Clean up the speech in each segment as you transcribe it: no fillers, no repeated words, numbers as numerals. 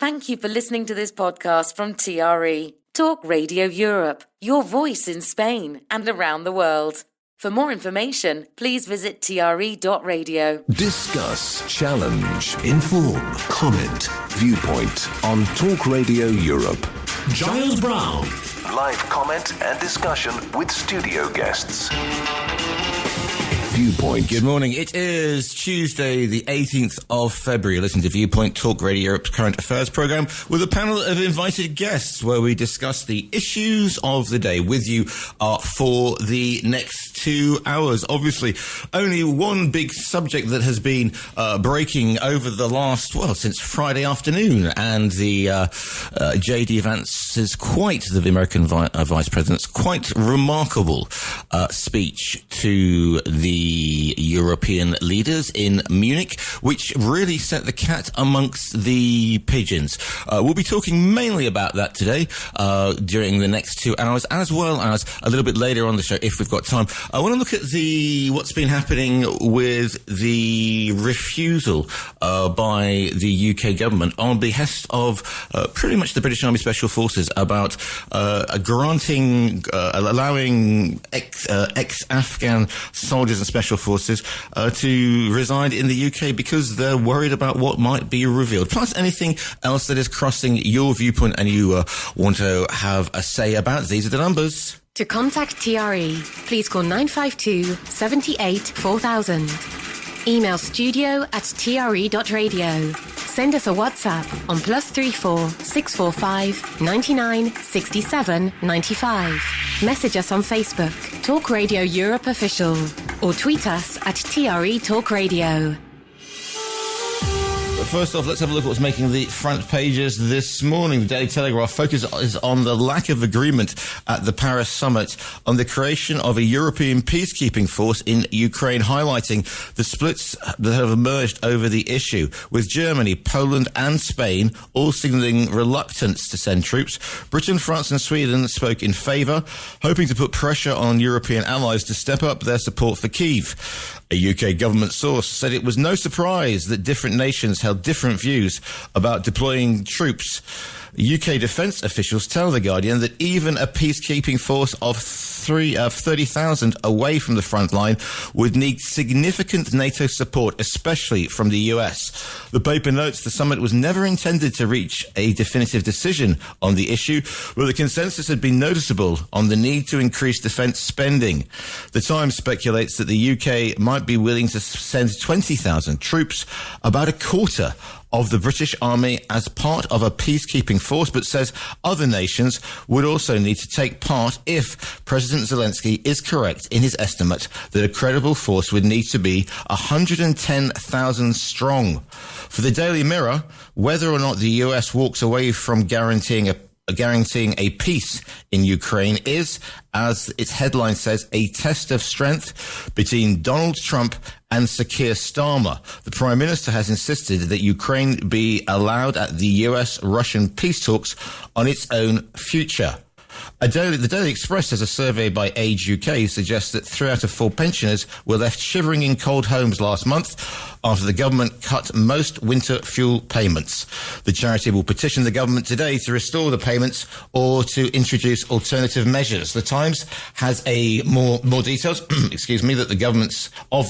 Thank you for listening to this podcast from TRE, Talk Radio Europe, your voice in Spain and around the world. For more information, please visit TRE.radio. Discuss, challenge, inform, comment, viewpoint on Talk Radio Europe. Giles Brown. Live comment and discussion with studio guests. Viewpoint. Good morning. It is Tuesday, the 18th of February. Listen to Viewpoint, Talk Radio Europe's current affairs programme with a panel of invited guests where we discuss the issues of the day with you for the next 2 hours. Obviously, only one big subject that has been breaking over the last, since Friday afternoon, and the J.D. Vance's the American Vice President's quite remarkable speech to the European leaders in Munich, which really set the cat amongst the pigeons. We'll be talking mainly about that today during the next 2 hours, as well as a little bit later on the show, if we've got time. I want to look at what's been happening with the refusal by the UK government on behest of pretty much the British Army Special Forces about allowing ex-Afghan soldiers and special forces to reside in the UK because they're worried about what might be revealed. Plus anything else that is crossing your viewpoint and you want to have a say about. These are the numbers. To contact TRE, please call 952 78 4000. Email studio@tre.radio. Send us a WhatsApp on +34 645 99 67 95. Message us on Facebook, Talk Radio Europe Official, or tweet us at TRE Talk Radio. First off, let's have a look at what's making the front pages this morning. The Daily Telegraph focus is on the lack of agreement at the Paris summit on the creation of a European peacekeeping force in Ukraine, highlighting the splits that have emerged over the issue, with Germany, Poland and Spain all signalling reluctance to send troops. Britain, France and Sweden spoke in favour, hoping to put pressure on European allies to step up their support for Kyiv. A UK government source said it was no surprise that different nations held different views about deploying troops. UK defence officials tell The Guardian that even a peacekeeping force of 30,000 away from the front line would need significant NATO support, especially from the US. The paper notes the summit was never intended to reach a definitive decision on the issue, but the consensus had been noticeable on the need to increase defence spending. The Times speculates that the UK might be willing to send 20,000 troops, about a quarter of the British Army, as part of a peacekeeping force, but says other nations would also need to take part if President Zelensky is correct in his estimate that a credible force would need to be 110,000 strong. For the Daily Mirror, whether or not the US walks away from guaranteeing a peace in Ukraine is, as its headline says, a test of strength between Donald Trump and Sir Keir Starmer. The Prime Minister has insisted that Ukraine be allowed at the US-Russian peace talks on its own future. The Daily Express says a survey by Age UK suggests that 3 out of 4 pensioners were left shivering in cold homes last month after the government cut most winter fuel payments. The charity will petition the government today to restore the payments or to introduce alternative measures. The Times has a more details, that the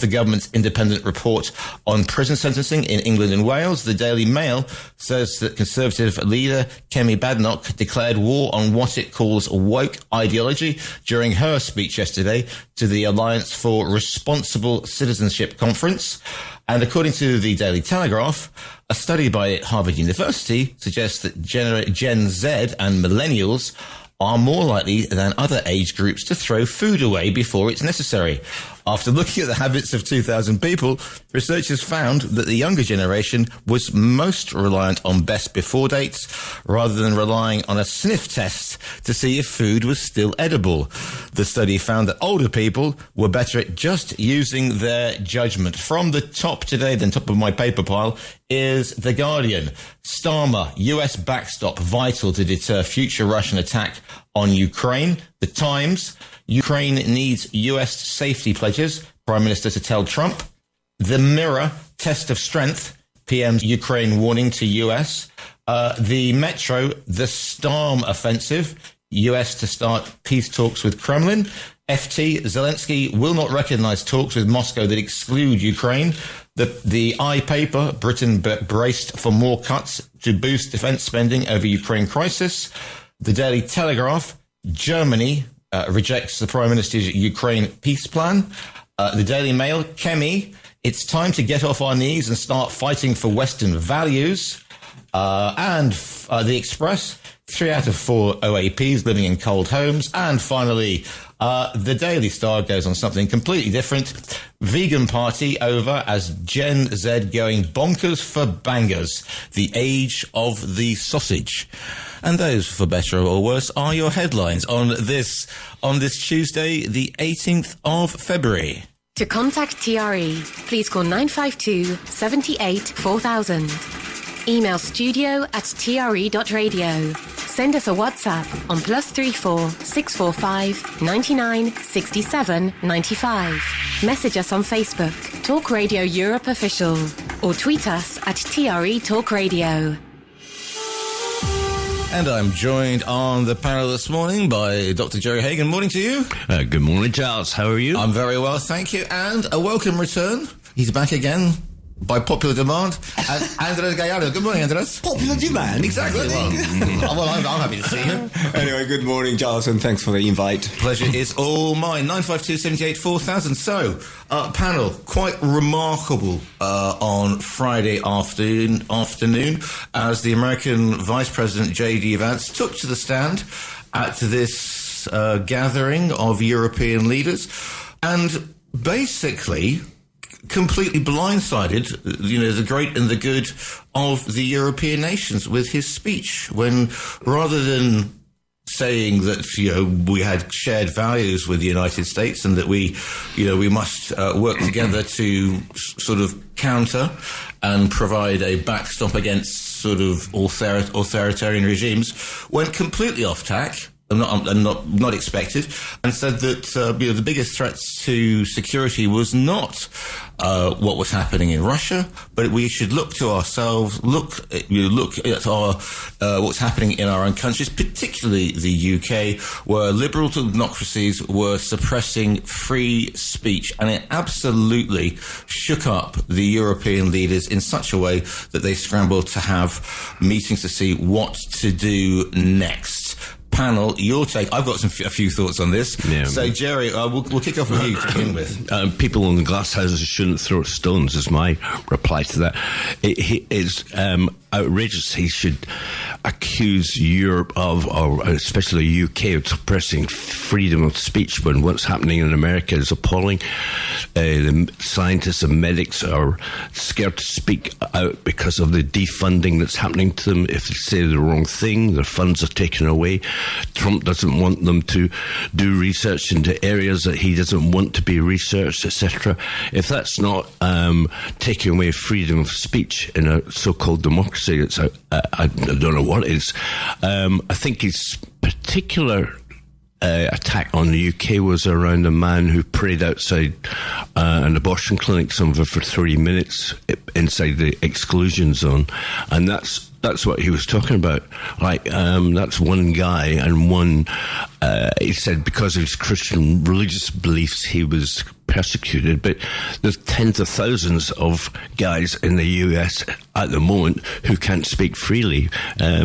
government's independent report on prison sentencing in England and Wales. The Daily Mail says that Conservative leader Kemi Badenoch declared war on what it calls woke ideology during her speech yesterday to the Alliance for Responsible Citizenship conference. And according to the Daily Telegraph, a study by Harvard University suggests that Gen Z and millennials are more likely than other age groups to throw food away before it's necessary. After looking at the habits of 2,000 people, researchers found that the younger generation was most reliant on best before dates rather than relying on a sniff test to see if food was still edible. The study found that older people were better at just using their judgment. From the top today, the top of my paper pile, is The Guardian. Starmer, US backstop vital to deter future Russian attack on Ukraine. The Times, Ukraine needs US safety pledges, Prime Minister to tell Trump. The Mirror, test of strength, PM's Ukraine warning to US. The Metro, the Storm offensive, US to start peace talks with Kremlin. FT, Zelensky will not recognize talks with Moscow that exclude Ukraine. The I paper, Britain braced for more cuts to boost defense spending over Ukraine crisis. The Daily Telegraph, Germany rejects the Prime Minister's Ukraine peace plan. The Daily Mail, Kemi, it's time to get off our knees and start fighting for Western values. And The Express, 3 out of 4 OAPs living in cold homes. And finally, the Daily Star goes on something completely different. Vegan party over as Gen Z going bonkers for bangers. The age of the sausage. And those, for better or worse, are your headlines on this Tuesday, the 18th of February. To contact TRE, please call 952 78 4000. Email studio@tre.radio. Send us a WhatsApp on +34 645 99 67 95. Message us on Facebook, Talk Radio Europe Official, or tweet us at TRE Talk Radio. And I'm joined on the panel this morning by Dr. Jerry Hagan. Morning to you. Good morning, Giles. How are you? I'm very well, thank you. And a welcome return. He's back again by popular demand. And Andres Gallardo. Good morning, Andres. Popular demand? Exactly. Well, I'm happy to see you. Anyway, good morning, Giles, and thanks for the invite. Pleasure is all mine. 952 78 4000. So, panel, quite remarkable on Friday afternoon as the American Vice President J.D. Vance took to the stand at this gathering of European leaders and basically completely blindsided, the great and the good of the European nations with his speech, when rather than saying that, we had shared values with the United States and that we must work together to sort of counter and provide a backstop against sort of authoritarian regimes, went completely off tack. Not expected, and said that the biggest threats to security was not what was happening in Russia, but we should look to ourselves, look at our what's happening in our own countries, particularly the UK, where liberal democracies were suppressing free speech, and it absolutely shook up the European leaders in such a way that they scrambled to have meetings to see what to do next. Panel, your take. I've got a few thoughts on this. Yeah. So, Jerry, we'll kick off with you to begin with. People in the glass houses shouldn't throw stones, is my reply to that. It is outrageous. He should accuse Europe or especially the UK, of suppressing freedom of speech when what's happening in America is appalling. The scientists and medics are scared to speak out because of the defunding that's happening to them. If they say the wrong thing, their funds are taken away. Trump doesn't want them to do research into areas that he doesn't want to be researched, etc. If that's not taking away freedom of speech in a so-called democracy, it's I don't know what is. I think his particular attack on the UK was around a man who prayed outside an abortion clinic somewhere for 3 minutes inside the exclusion zone, and that's what he was talking about. That's one guy, and one he said because of his Christian religious beliefs he was persecuted, but there's tens of thousands of guys in the US at the moment who can't speak freely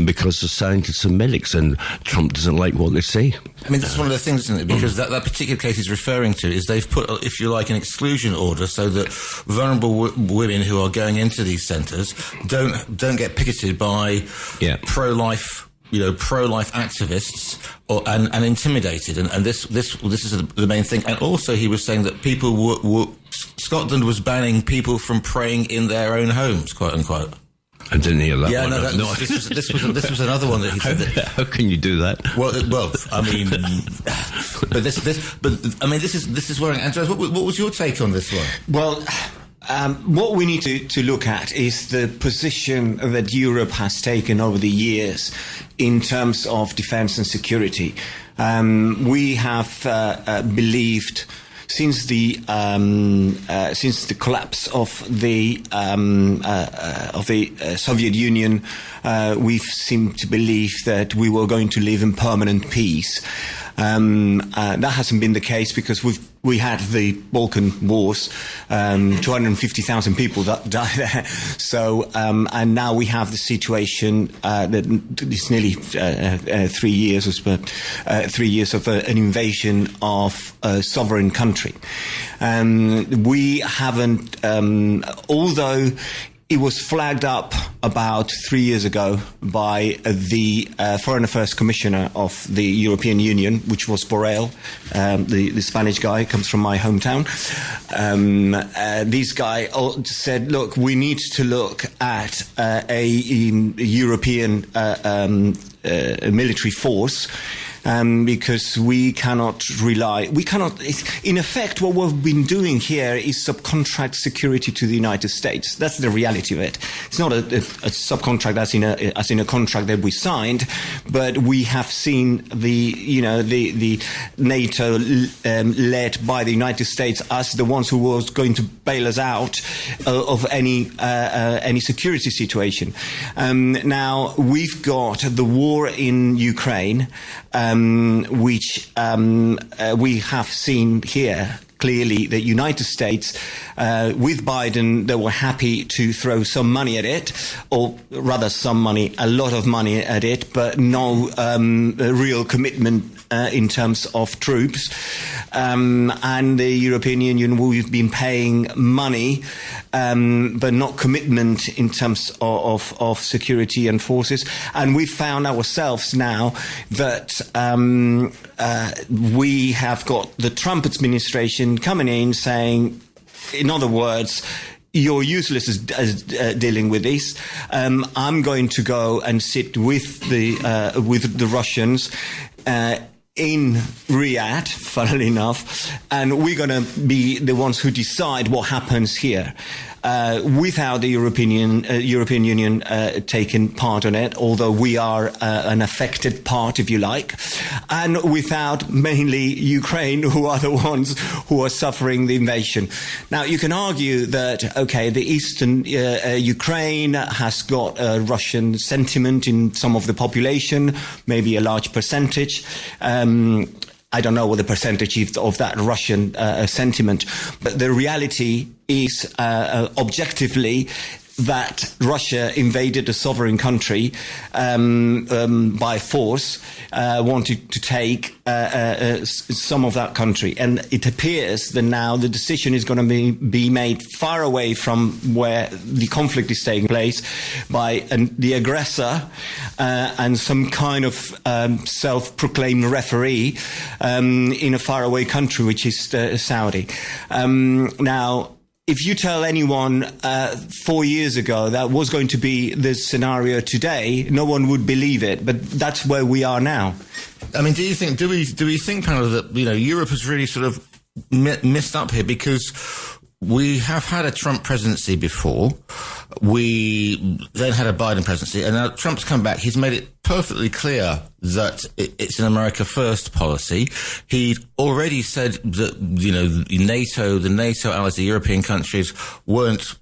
because of scientists and medics, and Trump doesn't like what they say. I mean, that's one of the things, isn't it? Because that particular case he's referring to is they've put, if you like, an exclusion order so that vulnerable women who are going into these centres don't get picketed by pro-life activists and intimidated, and this is the main thing. And also, he was saying that people Scotland was banning people from praying in their own homes, quote unquote. I didn't hear that. Yeah, one. No, this was another one that he said. How can you do that? Well, I mean, this is worrying. Andreas, what was your take on this one? Well, what we need to look at is the position that Europe has taken over the years in terms of defense and security. We have believed since the collapse of the Soviet Union we seemed to believe that we were going to live in permanent peace. That hasn't been the case because we had the Balkan Wars, 250,000 people died there. So, and now we have the situation that it's nearly 3 years, but 3 years of an invasion of a sovereign country. We haven't, although it was flagged up about 3 years ago by the Foreign Affairs Commissioner of the European Union, which was Borrell, the Spanish guy, comes from my hometown. This guy said, look, we need to look at a European military force. Because we cannot, in effect, what we've been doing here is subcontract security to the United States. That's the reality of it. It's not a subcontract as in a contract that we signed, but we have seen the NATO led by the United States as the ones who was going to bail us out of any security situation. Now we've got the war in Ukraine. Which we have seen here clearly the United States, with Biden, they were happy to throw some money at it, or rather a lot of money at it, but no real commitment in terms of troops. And the European Union, we've been paying money, but not commitment in terms of security and forces. And we found ourselves now that we have got the Trump administration coming in saying, in other words, you're useless as dealing with this. I'm going to go and sit with the Russians in Riyadh, funnily enough, and we're going to be the ones who decide what happens here. Without the European Union taking part on it, although we are an affected part, if you like, and without mainly Ukraine, who are the ones who are suffering the invasion. Now, you can argue that, okay, the eastern Ukraine has got a Russian sentiment in some of the population, maybe a large percentage. I don't know what the percentage is of that Russian sentiment, but the reality is objectively that Russia invaded a sovereign country by force, wanted to take some of that country. And it appears that now the decision is going to be made far away from where the conflict is taking place by the aggressor and some kind of self-proclaimed referee in a faraway country, which is Saudi. Now, if you tell anyone 4 years ago that was going to be the scenario today, no one would believe it. But that's where we are now. I mean, do we think, Paolo, that Europe has really sort of messed up here? Because we have had a Trump presidency before. We then had a Biden presidency, and now Trump's come back. He's made it perfectly clear that it's an America First policy. He'd already said that, the NATO allies, the European countries weren't,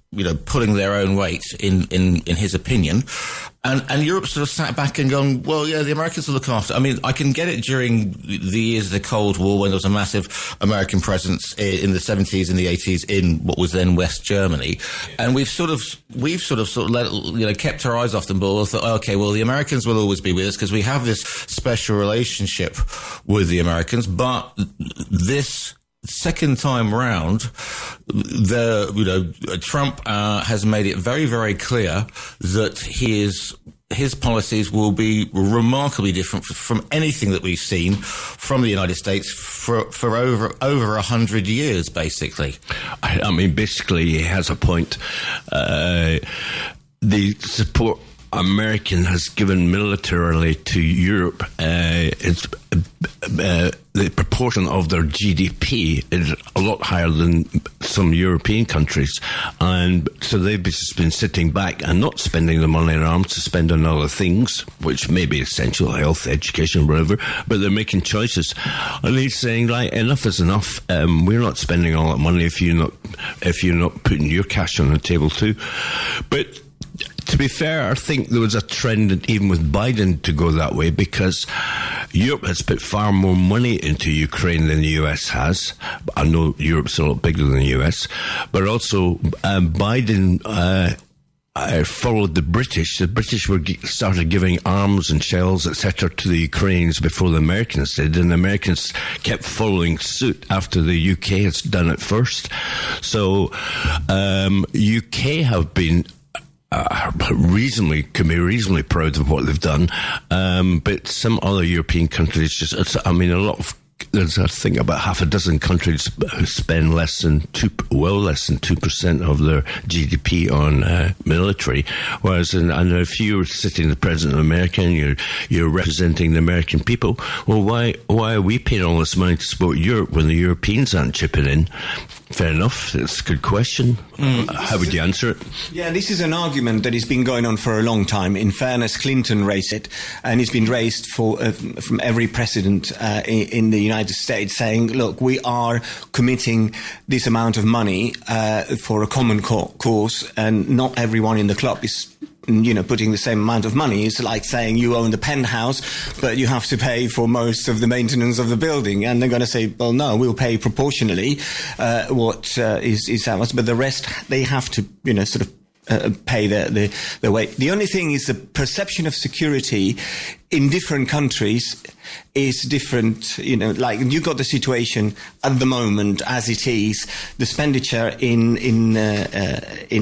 pulling their own weight in his opinion. And Europe sort of sat back and gone, well, yeah, the Americans will look after. I mean, I can get it during the years of the Cold War when there was a massive American presence in the 70s and the 80s in what was then West Germany. And we've sort of let, kept our eyes off them, but we thought, okay, well, the Americans will always be with us because we have this special relationship with the Americans. But this second time round, Trump has made it very, very clear that his policies will be remarkably different from anything that we've seen from the United States for over 100 years, basically. I mean, basically, he has a point. The support American has given militarily to Europe, the proportion of their GDP is a lot higher than some European countries, and so they've just been sitting back and not spending the money in arms to spend on other things, which may be essential, health, education, whatever, but they're making choices. And he's saying, like, enough is enough. We're not spending all that money if you're not putting your cash on the table too. But to be fair, I think there was a trend even with Biden to go that way, because Europe has put far more money into Ukraine than the US has. I know Europe's a lot bigger than the US, but also Biden followed the British. The British started giving arms and shells, etc., to the Ukrainians before the Americans did, and the Americans kept following suit after the UK has done it first. So UK have been can be reasonably proud of what they've done, but some other European countries there's, I think, about half a dozen countries who spend less than 2% of their GDP on military. Whereas, if you're sitting the President of America and you're representing the American people, well, why are we paying all this money to support Europe when the Europeans aren't chipping in? Fair enough. It's a good question. How would you answer it? Yeah, this is an argument that has been going on for a long time. In fairness, Clinton raised it, and it's been raised from every president in the United States, saying, look, we are committing this amount of money for a common cause, and not everyone in the club is putting the same amount of money. It's like saying you own the penthouse, but you have to pay for most of the maintenance of the building. And they're going to say, well, no, we'll pay proportionally what is that much, but the rest, they have to, pay the weight. The only thing is the perception of security in different countries is different. Like you got the situation at the moment as it is, the expenditure in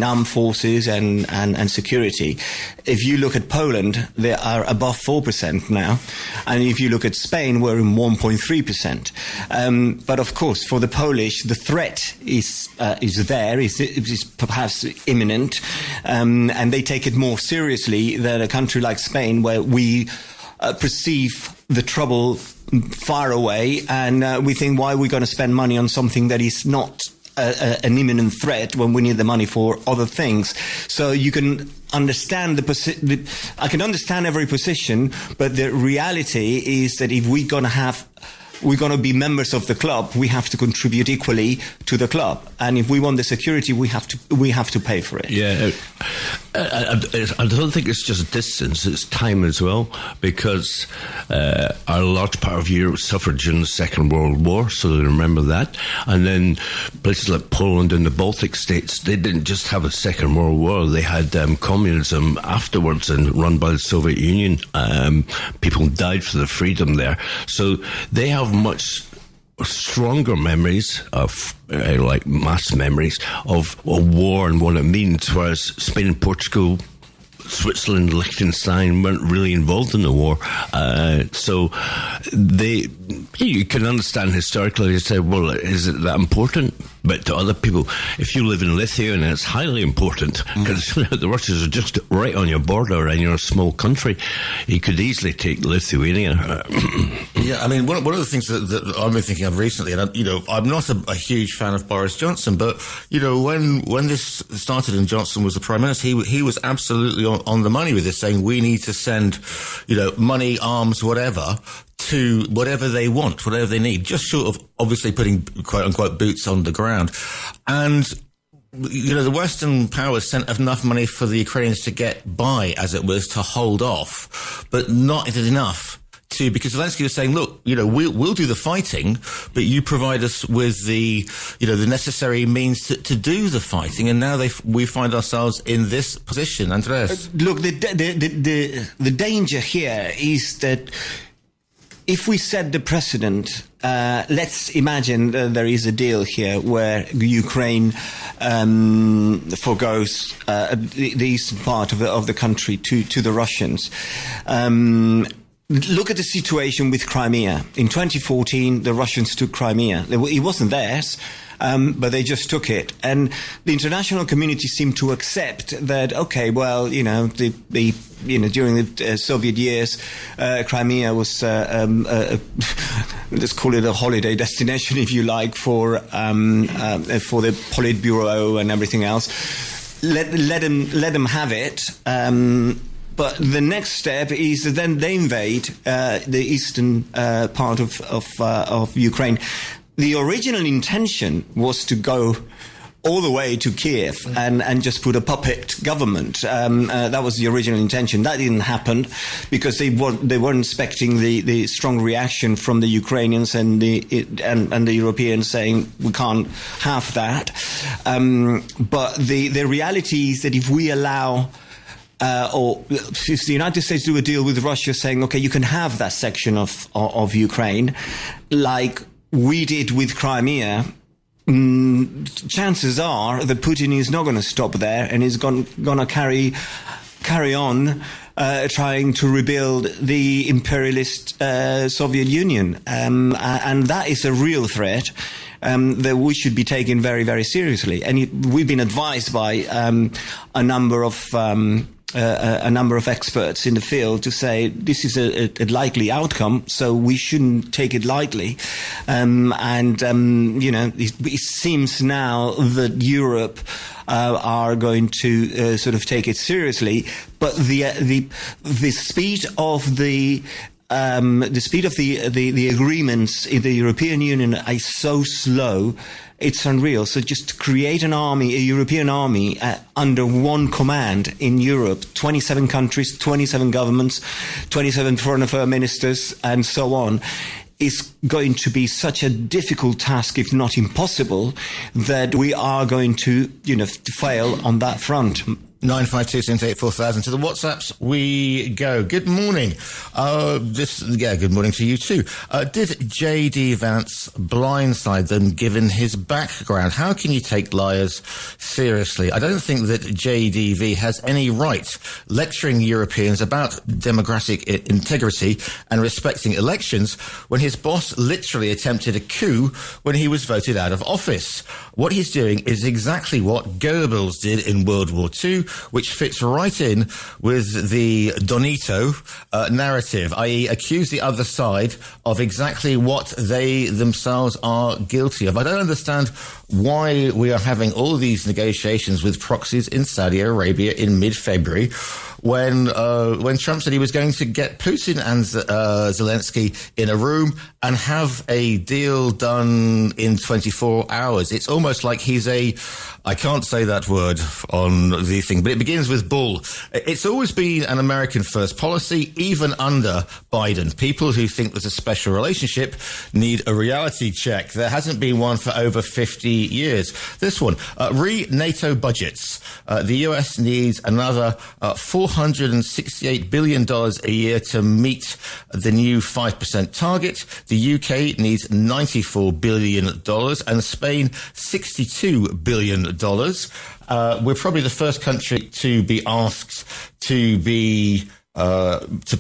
armed forces and security. If you look at Poland, they are above 4% now, and if you look at Spain, we're in 1.3%. But of course, for the Polish, the threat is there, is perhaps imminent, and they take it more seriously than a country like Spain, where we perceive the trouble far away, and we think, why are we going to spend money on something that is not an imminent threat when we need the money for other things? So you can understand I can understand every position, but the reality is that if we're going to be members of the club, we have to contribute equally to the club, and if we want the security, we have to pay for it. Yeah, I don't think it's just distance; it's time as well, because a large part of Europe suffered during the Second World War, so they remember that. And then places like Poland and the Baltic states, they didn't just have a Second World War; they had communism afterwards, and run by the Soviet Union. People died for the freedom there, so they have much stronger memories of mass memories of war and what it means, whereas Spain and Portugal, Switzerland, Liechtenstein weren't really involved in the war, so you can understand historically. You say, well, is it that important? But to other people, if you live in Lithuania, it's highly important, because the Russians are just right on your border, and you're a small country. You could easily take Lithuania. Yeah, I mean, one of the things that I've been thinking of recently, and I'm not a huge fan of Boris Johnson, but when this started and Johnson was the Prime Minister, he was absolutely on the money with this, saying we need to send money, arms, whatever, to whatever they want, whatever they need, just short of obviously putting quote-unquote boots on the ground. And the Western powers sent enough money for the Ukrainians to get by, as it was, to hold off, but not enough because Zelensky was saying, look, we'll do the fighting, but you provide us with the necessary means to do the fighting. And now we find ourselves in this position. Andreas? Look, the danger here is that if we set the precedent, let's imagine there is a deal here where Ukraine forgoes the eastern part of the country to the Russians. Look at the situation with Crimea. In 2014, the Russians took Crimea. It wasn't theirs, but they just took it. And the international community seemed to accept that, okay, well, during the Soviet years, Crimea was, let's call it a holiday destination, if you like, for the Politburo and everything else. Let them have it. But the next step is that then they invade the eastern part of Ukraine. The original intention was to go all the way to Kiev and just put a puppet government. That was the original intention. That didn't happen because they weren't expecting the strong reaction from the Ukrainians and the Europeans saying we can't have that. But the reality is that if we allow or if the United States do a deal with Russia saying, okay, you can have that section of Ukraine, like we did with Crimea, chances are that Putin is not going to stop there and is going to carry on trying to rebuild the imperialist Soviet Union. And that is a real threat that we should be taking very, very seriously. And we've been advised by a number of experts in the field to say this is a likely outcome, so we shouldn't take it lightly. It seems now that Europe are going to sort of take it seriously, but the speed of the agreements in the European Union is so slow. It's unreal. So just to create an army, a European army under one command in Europe, 27 countries, 27 governments, 27 foreign affairs ministers, and so on, is going to be such a difficult task, if not impossible, that we are going to, fail on that front. 952-784-4000. To the WhatsApps we go. Good morning. Good morning to you too. Did J.D. Vance blindside them given his background? How can you take liars seriously? I don't think that JDV has any right lecturing Europeans about democratic integrity and respecting elections when his boss literally attempted a coup when he was voted out of office. What he's doing is exactly what Goebbels did in World War II, which fits right in with the Donito narrative, i.e. accuse the other side of exactly what they themselves are guilty of. I don't understand why we are having all these negotiations with proxies in Saudi Arabia in mid-February when Trump said he was going to get Putin and Zelensky in a room and have a deal done in 24 hours. It's almost like he's I can't say that word on the thing, but it begins with bull. It's always been an American first policy, even under Biden. People who think there's a special relationship need a reality check. There hasn't been one for over 50 years. This one, re-NATO budgets. The US needs another $468 billion a year to meet the new 5% target. The UK needs $94 billion and Spain $62 billion. We're probably the first country to be asked to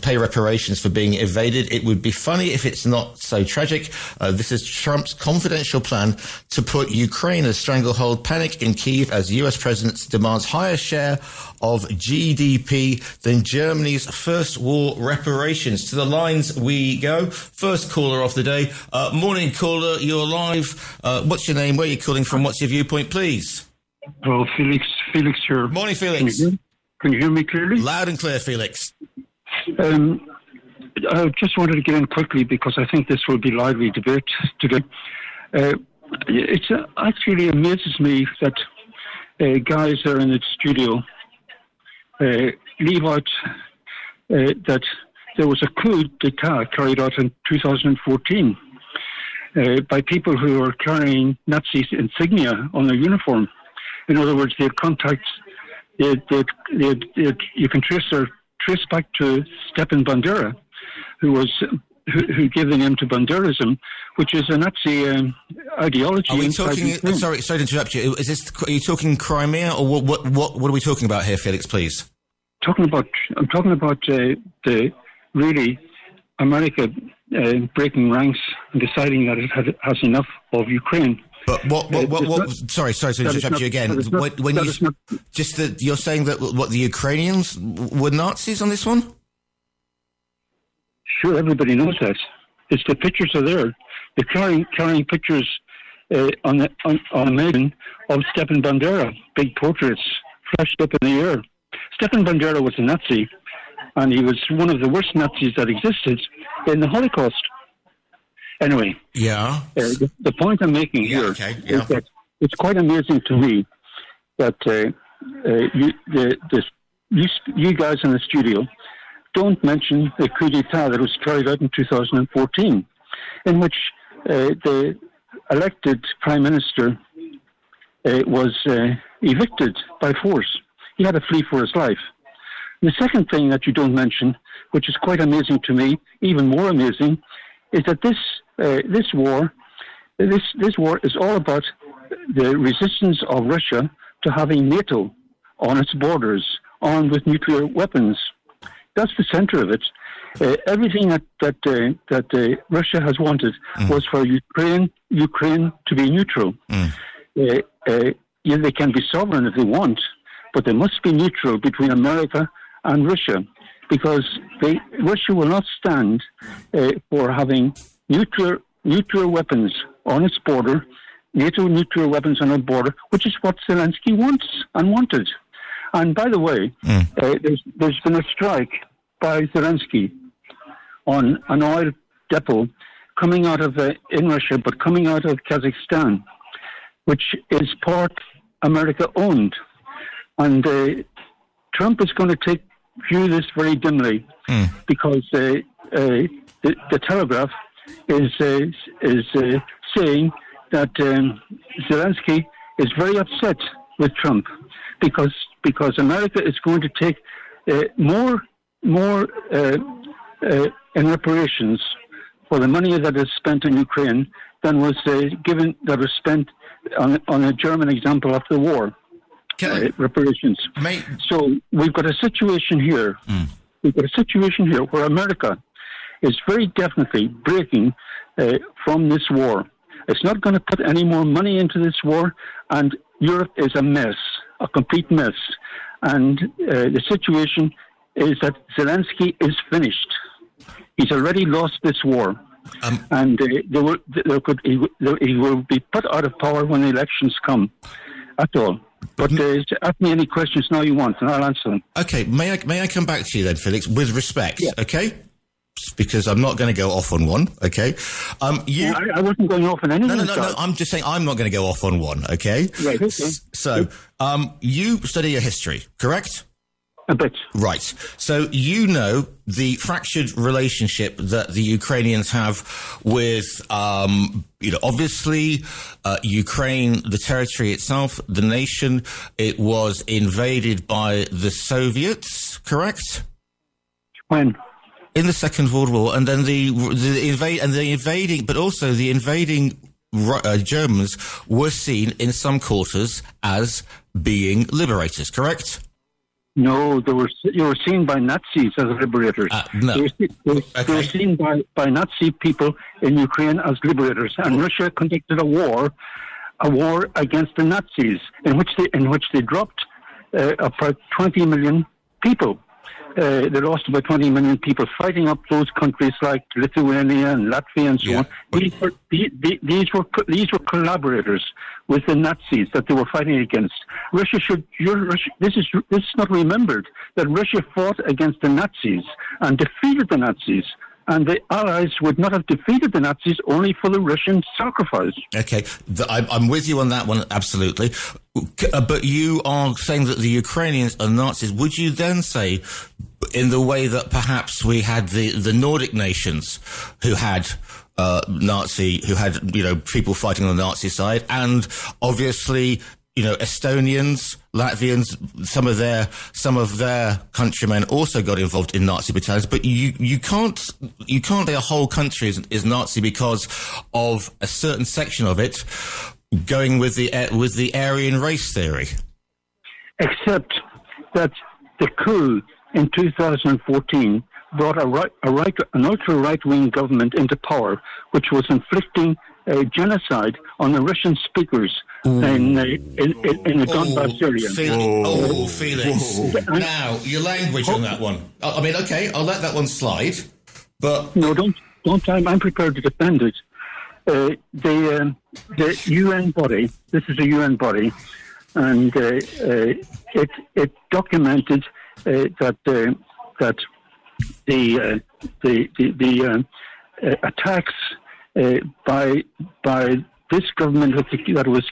pay reparations for being evaded. It would be funny if it's not so tragic. This is Trump's confidential plan to put Ukraine's stranglehold panic in Kyiv as US President demands higher share of GDP than Germany's first war reparations. To the lines we go. First caller of the day. Morning caller, you're live. What's your name? Where are you calling from? What's your viewpoint, please? Well, Felix here. Morning, Felix. Can you hear me clearly? Loud and clear, Felix. I just wanted to get in quickly because I think this will be lively debate today. It actually amazes me that guys are in the studio leave out that there was a coup d'etat carried out in 2014 by people who were carrying Nazi insignia on their uniform. In other words, they had contacts. You can trace back to Stepan Bandera, who gave the name to Banderism, which is a Nazi ideology. Are we talking? Sorry to interrupt you. Are you talking Crimea, or what are we talking about here, Felix? Please. I'm talking about the really America breaking ranks and deciding that it has enough of Ukraine. But what? Sorry to interrupt you again. You're saying that what the Ukrainians were Nazis on this one? Sure, everybody knows that. It's the pictures are there. They're carrying pictures on a maiden of Stepan Bandera, big portraits flashed up in the air. Stepan Bandera was a Nazi, and he was one of the worst Nazis that existed in the Holocaust. Anyway, yeah. The point I'm making here is that it's quite amazing to me that you guys in the studio don't mention the coup d'etat that was carried out in 2014, in which the elected Prime Minister was evicted by force. He had to flee for his life. The second thing that you don't mention, which is quite amazing to me, even more amazing, is that this war is all about the resistance of Russia to having NATO on its borders, armed with nuclear weapons. That's the center of it. Everything that Russia has wanted was for Ukraine to be neutral. They can be sovereign if they want, but they must be neutral between America and Russia, because Russia will not stand for having nuclear weapons on its border, NATO nuclear weapons on our border, which is what Zelensky wants and wanted. And by the way, there's been a strike by Zelensky on an oil depot coming out of in Russia, but coming out of Kazakhstan, which is part America owned. And Trump is going to view this very dimly, because the Telegraph is saying that Zelensky is very upset with Trump because America is going to take more in reparations for the money that is spent in Ukraine than was spent on a German example of the war. Reparations. So we've got a situation here. We've got a situation here where America is very definitely breaking from this war. It's not going to put any more money into this war, and Europe is a mess, a complete mess. And the situation is that Zelensky is finished. He's already lost this war. And he will be put out of power when the elections come. That's all. But ask me any questions now you want, and I'll answer them. Okay, may I come back to you then, Felix, with respect, okay? Because I'm not going to go off on one, okay? I wasn't going off on anything. No, I'm just saying I'm not going to go off on one, okay? Right, okay. So, you study your history, correct? A bit. Right. So you know the fractured relationship that the Ukrainians have with, obviously, Ukraine, the territory itself, the nation. It was invaded by the Soviets, correct? When? In the Second World War, and then the invading Germans were seen in some quarters as being liberators, correct? No, they were seen by Nazis as liberators. No. They were seen by Nazi people in Ukraine as liberators, and Russia conducted a war against the Nazis, in which they dropped about 20 million people. They lost about 20 million people fighting up those countries like Lithuania and Latvia and so on. These were collaborators with the Nazis that they were fighting against. This is not remembered, that Russia fought against the Nazis and defeated the Nazis. And the Allies would not have defeated the Nazis only for the Russian sacrifice. Okay, I'm with you on that one, absolutely. But you are saying that the Ukrainians are Nazis. Would you then say, in the way that perhaps we had the Nordic nations who had people fighting on the Nazi side, and obviously, Estonians, Latvians, some of their countrymen also got involved in Nazi battalions, but you can't say a whole country is Nazi because of a certain section of it going with the Aryan race theory. Except that the coup in 2014 brought an ultra-right-wing government into power, which was inflicting genocide on the Russian speakers in the Donbass area. Felix. Now, your language on that one. I mean, okay, I'll let that one slide, but... No, don't. I'm prepared to defend it. The UN body, this is a UN body, and it documented that the attacks by this government that was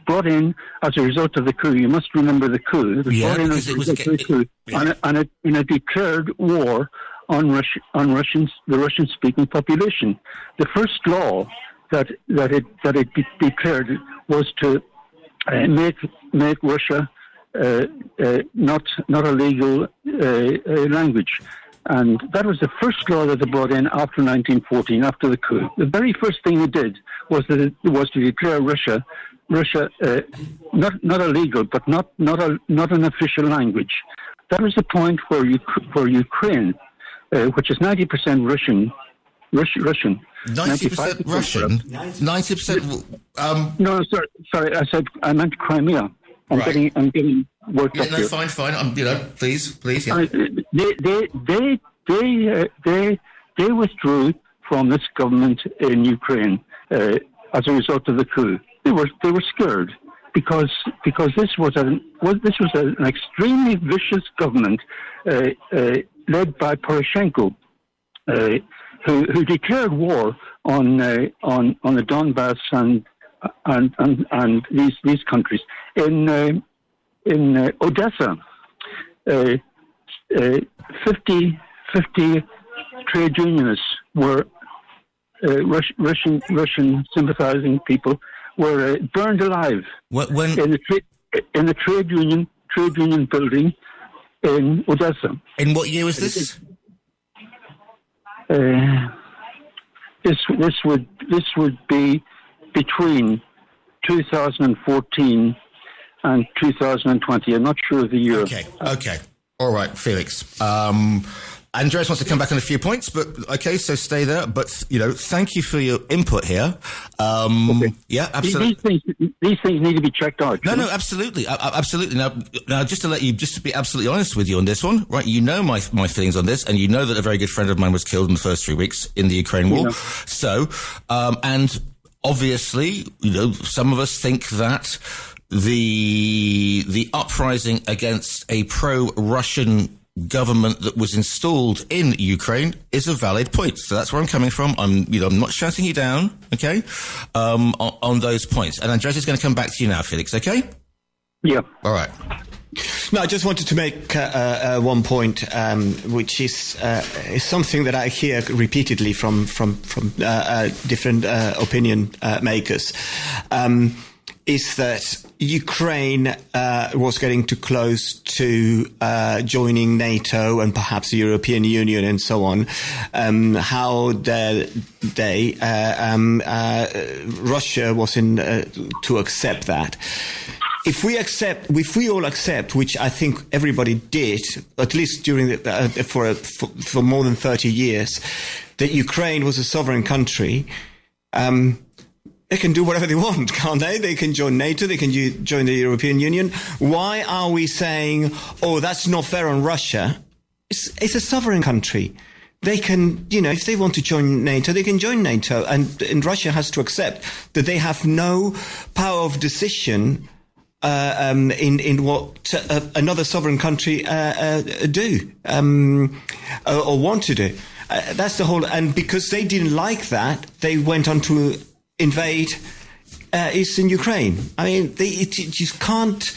brought in as a result of the coup. You must remember the coup. It was brought in as a result of the coup, and it declared war on the Russian-speaking population. The first law that it declared was to make Russia not a legal language. And that was the first law that they brought in after 1914, after the coup. The very first thing they did was to declare Russia not a legal, but not an official language. That was the point where Ukraine, which is 90% Russian. 90% Russian? 90%? No, sorry. I meant Crimea. I'm getting worked up here. Fine. Please. Yeah. They withdrew from this government in Ukraine as a result of the coup. They were scared because this was an extremely vicious government led by Poroshenko, who declared war on the Donbass and these countries. In Odessa, 50 trade unionists were Russian sympathizing people were burned alive in the trade union building in Odessa. In what year was this? This would be between 2014 and 2020. I'm not sure of the year. Okay. All right, Felix. Andreas wants to come back on a few points, but okay, so stay there. But, thank you for your input here. Okay. Yeah, absolutely. These things need to be checked out. No, absolutely. Absolutely. Now, just to be absolutely honest with you on this one, right, my feelings on this, and you know that a very good friend of mine was killed in the first 3 weeks in the Ukraine war. Yeah. So, and obviously, some of us think that the uprising against a pro-Russian government that was installed in Ukraine is a valid point. So that's where I'm coming from. I'm not shouting you down, okay, on those points. And Andres is going to come back to you now, Felix, okay? Yeah. All right. No, I just wanted to make one point, which is something that I hear repeatedly from different opinion makers. Is that Ukraine was getting too close to joining NATO and perhaps the European Union and so on. How dare they? Russia was to accept that. If we all accept, which I think everybody did, at least during for more than 30 years, that Ukraine was a sovereign country. They can do whatever they want, can't they? They can join NATO, they can join the European Union. Why are we saying, that's not fair on Russia? It's a sovereign country. They can, if they want to join NATO, they can join NATO. And Russia has to accept that they have no power of decision in what another sovereign country do or want to do. That's the whole... And because they didn't like that, they went on to invade eastern Ukraine. I mean, you just can't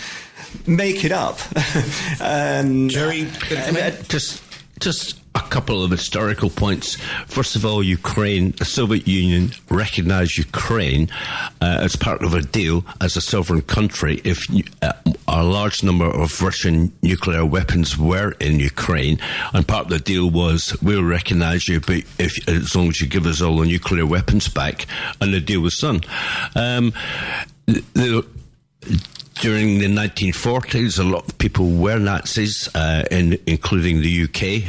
make it up. Jerry, just a couple of historical points. First of all, Ukraine, the Soviet Union recognized Ukraine as part of a deal as a sovereign country if a large number of Russian nuclear weapons were in Ukraine, and part of the deal was we'll recognize you, but as long as you give us all the nuclear weapons back, and the deal was done. During the 1940s, a lot of people were Nazis, including the UK.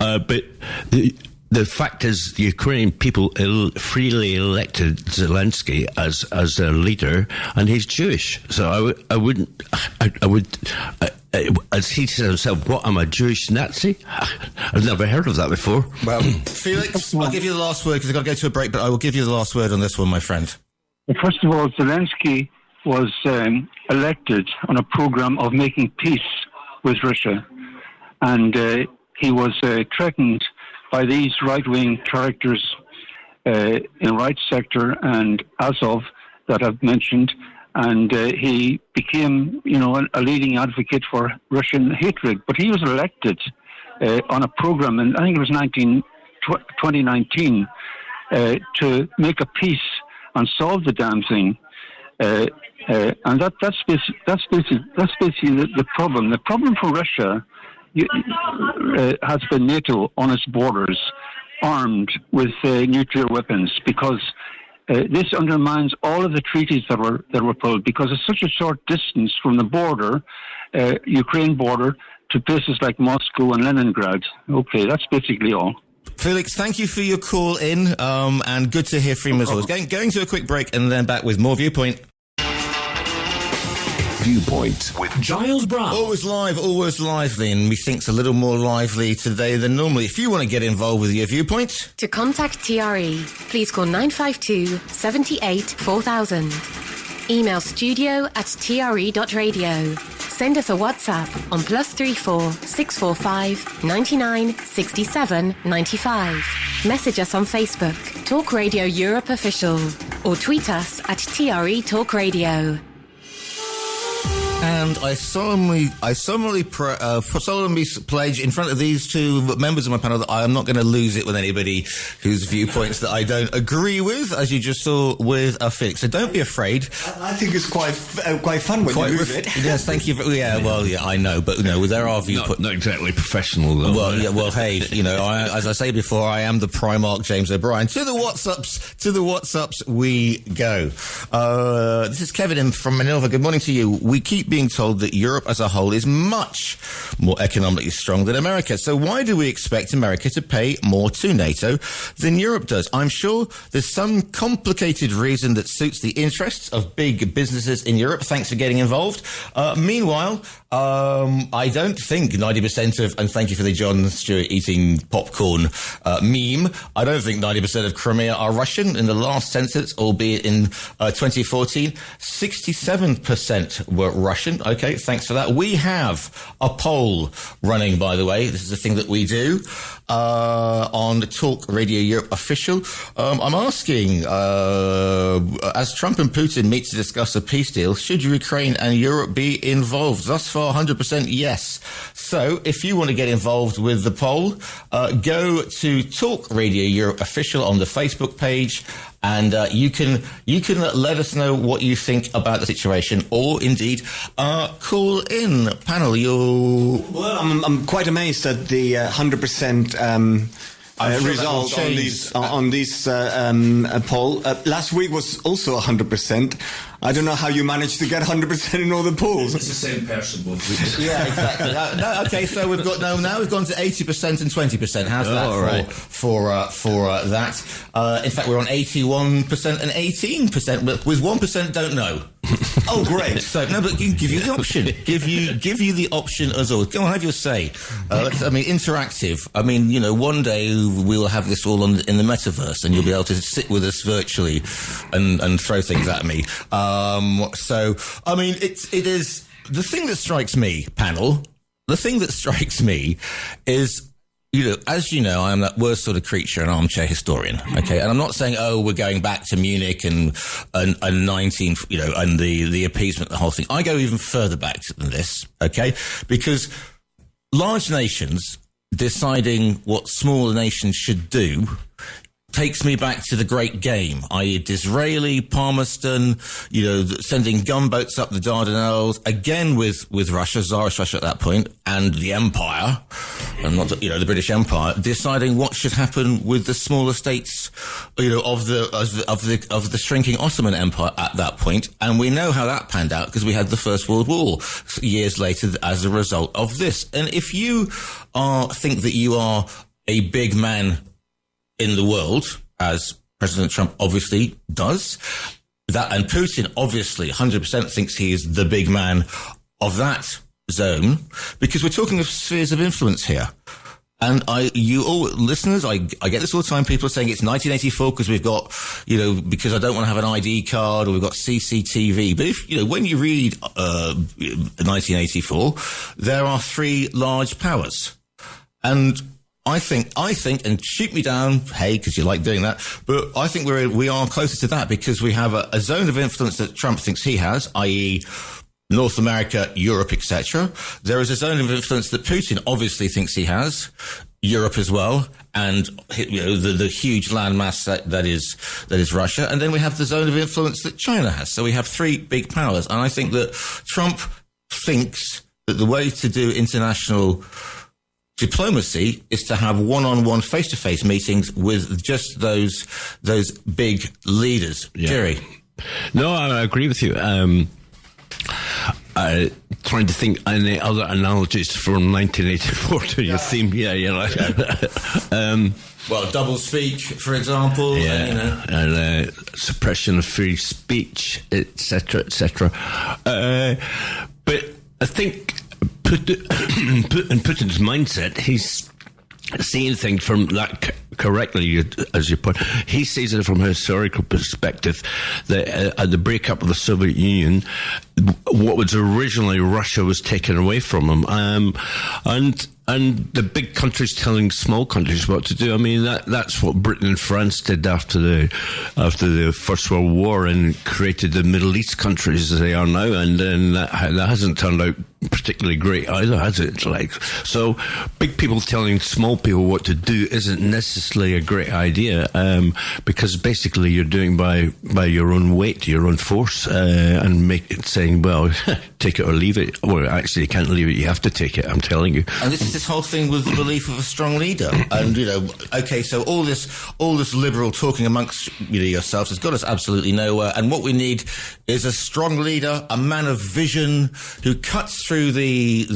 But the fact is, the Ukrainian people freely elected Zelensky as their leader, and he's Jewish. So I would, as he said himself, what, I'm a Jewish Nazi? I've never heard of that before. Well, Felix, I'll give you the last word because I've got to go to a break, but I will give you the last word on this one, my friend. First of all, Zelensky was elected on a program of making peace with Russia. And he was threatened by these right-wing characters in the right sector and Azov that I've mentioned, and he became, a leading advocate for Russian hatred. But he was elected on a program, and I think it was 2019, to make a peace and solve the damn thing. And that's basically the problem. The problem for Russia has been NATO on its borders, armed with nuclear weapons, because this undermines all of the treaties that were pulled, because it's such a short distance from the border, Ukraine border, to places like Moscow and Leningrad. Okay, that's basically all. Felix, thank you for your call in, and good to hear from you as always. Going to a quick break and then back with more Viewpoint. Viewpoint with Giles Brown. Always live, always lively, and methinks a little more lively today than normally. If you want to get involved with your Viewpoint, To contact TRE, please call 952 78 4000. Email studio@tre.radio. Send us a WhatsApp on +34 645 99 67 95. Message us on Facebook, Talk Radio Europe Official, or tweet us at TRE Talk Radio. and I solemnly pledge in front of these two members of my panel that I am not going to lose it with anybody whose viewpoints that I don't agree with, as you just saw with Felix. So don't be afraid. I think it's quite fun when you lose it. Yes, thank you. I know, but there are viewpoints. Not exactly professional, though. Hey, as I say before, I am the Primarch James O'Brien. To the WhatsApps we go. This is Kevin from Manila. Good morning to you. We keep being told that Europe as a whole is much more economically strong than America. So why do we expect America to pay more to NATO than Europe does? I'm sure there's some complicated reason that suits the interests of big businesses in Europe. Thanks for getting involved. Meanwhile, I don't think 90% of, and thank you for the John Stewart eating popcorn meme, I don't think 90% of Crimea are Russian. In the last census, albeit in 2014, 67% were Russian. Okay, thanks for that. We have a poll running, by the way. This is a thing that we do on Talk Radio Europe Official. I'm asking, as Trump and Putin meet to discuss a peace deal, should Ukraine and Europe be involved? Thus far, 100% yes. So if you want to get involved with the poll, go to Talk Radio Europe Official on the Facebook page, and you can let us know what you think about the situation, or indeed call in. Panel, Well, I'm quite amazed at the 100% result on this poll. Last week was also 100%. I don't know how you managed to get 100% in all the polls. It's the same person both weeks. Yeah, exactly. Okay, so we've got now we've gone to 80% and 20%. How's that for that? In fact, we're on 81% and 18%, with 1% don't know. Oh, great! So no, but give you the option. Give you the option as always. Go on, have your say. Interactive. One day we will have this all in the metaverse, and you'll be able to sit with us virtually and throw things at me. It is the thing that strikes me, panel. The thing that strikes me is, as you know, I am that worst sort of creature, an armchair historian. Okay, and I'm not saying, we're going back to Munich and 19, and the appeasement, the whole thing. I go even further back than this. Okay, because large nations deciding what smaller nations should do takes me back to the Great Game, i.e. Disraeli, Palmerston, sending gunboats up the Dardanelles, again with Russia, Tsarist Russia at that point, and the Empire, and not, the British Empire, deciding what should happen with the smaller states, of the shrinking Ottoman Empire at that point. And we know how that panned out, because we had the First World War years later as a result of this. And if you think that you are a big man in the world, as President Trump obviously does, and Putin obviously 100% thinks he is the big man of that zone, because we're talking of spheres of influence here. And listeners, I get this all the time. People are saying it's 1984 because we've got, because I don't want to have an ID card, or we've got CCTV. But if, when you read 1984, there are three large powers. And I think, and shoot me down, hey, because you like doing that, but I think we are closer to that because we have a zone of influence that Trump thinks he has, i.e., North America, Europe, etc. There is a zone of influence that Putin obviously thinks he has, Europe as well, and the huge landmass that is Russia. And then we have the zone of influence that China has. So we have three big powers. And I think that Trump thinks that the way to do international diplomacy is to have one-on-one, face-to-face meetings with just those big leaders. Yeah. Jerry? No, I agree with you. Trying to think any other analogies from 1984 to your theme. Well, double speak, for example. Yeah, and suppression of free speech, etc., etc. But I think in Putin's mindset, he's seeing things from that correctly, as you put. He sees it from a historical perspective that at the breakup of the Soviet Union, what was originally Russia was taken away from him, and the big countries telling small countries what to do. I mean, that's what Britain and France did after the First World War and created the Middle East countries as they are now, and then that hasn't turned out particularly great either, has it? So big people telling small people what to do isn't necessarily a great idea, because basically you're doing by your own weight, your own force, and saying, well, take it or leave it. Well, actually, you can't leave it. You have to take it. I'm telling you. And this is this whole thing with the belief of a strong leader. And okay, so all this liberal talking amongst yourselves has got us absolutely nowhere. And what we need is a strong leader, a man of vision who cuts through the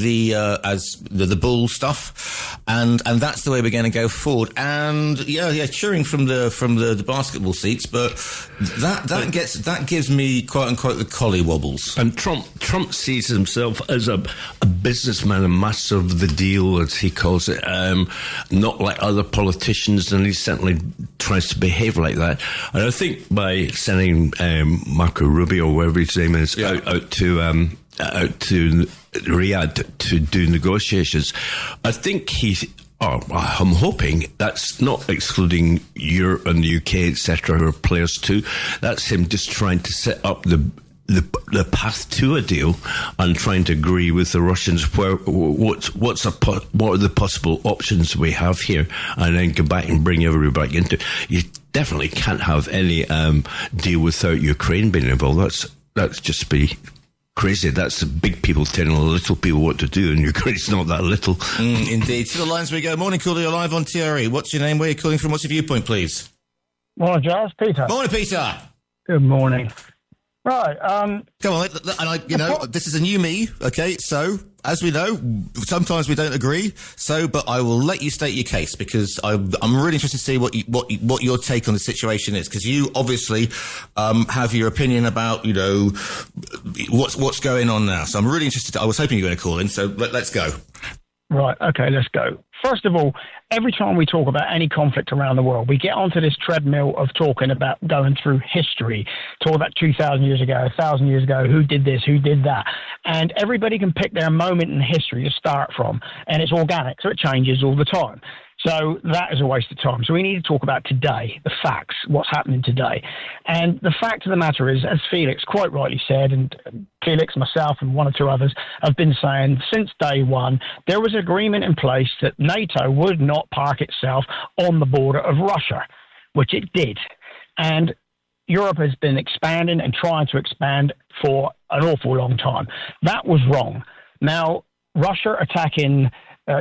bull stuff, and that's the way we're going to go forward. And cheering from the basketball seats, but that gives me quote unquote the collie wobbles. And Trump sees himself as a businessman, a master of the deal, as he calls it, not like other politicians, and he certainly tries to behave like that. And I think by sending Marco Rubio, whatever his name is, out to Riyadh to do negotiations, I think I'm hoping that's not excluding Europe and the UK, etc., who are players too. That's him just trying to set up the path to a deal and trying to agree with the Russians what are the possible options we have here, and then go back and bring everybody back into it. You definitely can't have any deal without Ukraine being involved. That's just be crazy. That's the big people telling the little people what to do, and Ukraine's not that little. Indeed. To the lines we go. Morning, caller. You're live on TRE. What's your name? Where are you calling from? What's your viewpoint, please? Morning, Giles. Peter. Morning, Peter. Good morning. Right. Come on, and this is a new me. Okay, so as we know, sometimes we don't agree. But I will let you state your case because I'm really interested to see what your take on the situation is, because you obviously have your opinion about what's going on now. So I'm really interested. I was hoping you were going to call in. So let's go. Right. Okay. Let's go. First of all, every time we talk about any conflict around the world, we get onto this treadmill of talking about going through history, talk about 2,000 years ago, 1,000 years ago, who did this, who did that. And everybody can pick their moment in history to start from, and it's organic, so it changes all the time. So that is a waste of time. So we need to talk about today, the facts, what's happening today. And the fact of the matter is, as Felix quite rightly said, and Felix, myself, and one or two others have been saying since day one, there was agreement in place that NATO would not park itself on the border of Russia, which it did. And Europe has been expanding and trying to expand for an awful long time. That was wrong. Now, Russia attacking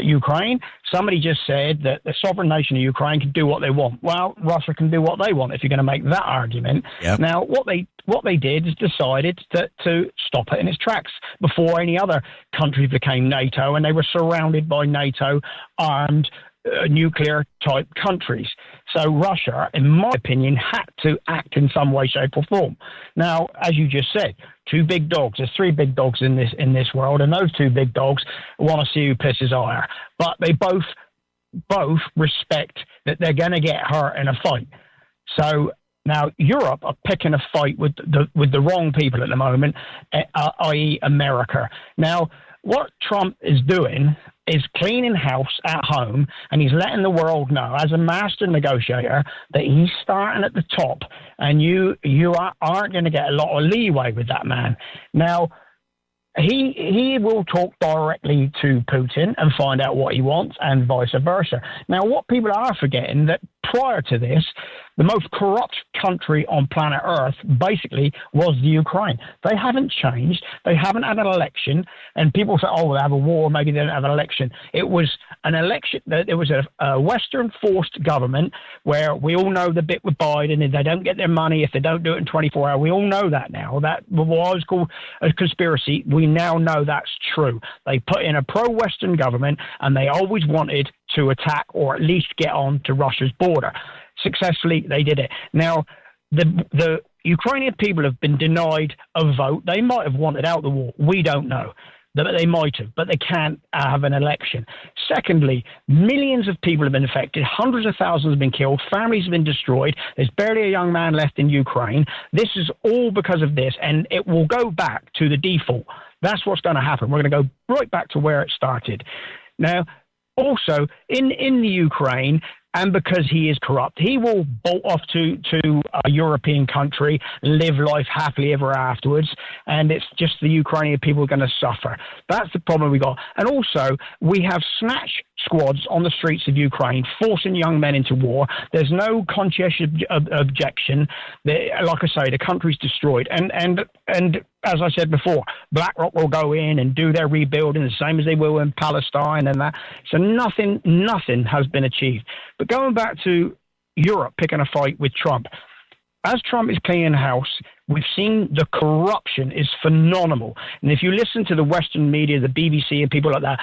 Ukraine, somebody just said that the sovereign nation of Ukraine can do what they want. Well, Russia can do what they want if you're going to make that argument. Yep. Now, what they did is decided to stop it in its tracks before any other country became NATO, and they were surrounded by NATO armed nuclear-type countries. So Russia, in my opinion, had to act in some way, shape, or form. Now, as you just said, two big dogs. There's three big dogs in this world, and those two big dogs want to see who pisses higher. But they both respect that they're going to get hurt in a fight. So now Europe are picking a fight with the wrong people at the moment, i.e. America. Now, what Trump is doing is cleaning house at home, and he's letting the world know, as a master negotiator, that he's starting at the top, and you aren't going to get a lot of leeway with that man. Now, he will talk directly to Putin and find out what he wants, and vice versa. Now, what people are forgetting, that prior to this, the most corrupt country on planet Earth basically was the Ukraine. They haven't changed. They haven't had an election. And people say, oh, they have a war, maybe they don't have an election. It was an election. It was a Western-forced government where we all know the bit with Biden, and they don't get their money if they don't do it in 24 hours. We all know that now. That was called a conspiracy. We now know that's true. They put in a pro-Western government, and they always wanted to attack or at least get on to Russia's border. Successfully, they did it. Now, the Ukrainian people have been denied a vote. They might have wanted out the war. We don't know. They might have, but they can't have an election. Secondly, millions of people have been affected. Hundreds of thousands have been killed. Families have been destroyed. There's barely a young man left in Ukraine. This is all because of this, and it will go back to the default. That's what's going to happen. We're going to go right back to where it started. Now, also, in the Ukraine, and because he is corrupt, he will bolt off to a European country, live life happily ever afterwards, and it's just the Ukrainian people are going to suffer. That's the problem we got. And also, we have snatch squads on the streets of Ukraine forcing young men into war. There's no conscientious objection. Like I say, the country's destroyed. And as I said before, BlackRock will go in and do their rebuilding the same as they will in Palestine and that. So nothing has been achieved. But going back to Europe picking a fight with Trump, as Trump is cleaning house, we've seen the corruption is phenomenal. And if you listen to the Western media, the BBC and people like that,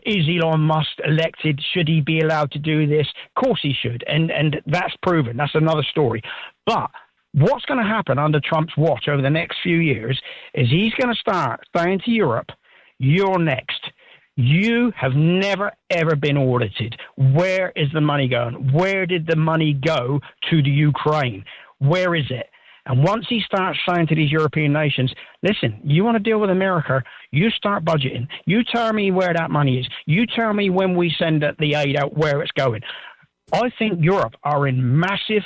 is Elon Musk elected? Should he be allowed to do this? Of course he should. And that's proven. That's another story. But what's going to happen under Trump's watch over the next few years is he's going to start saying to Europe, you're next. You have never, ever been audited. Where is the money going? Where did the money go to the Ukraine? Where is it? And once he starts saying to these European nations, listen, you want to deal with America, you start budgeting. You tell me where that money is. You tell me when we send the aid out, where it's going. I think Europe are in massive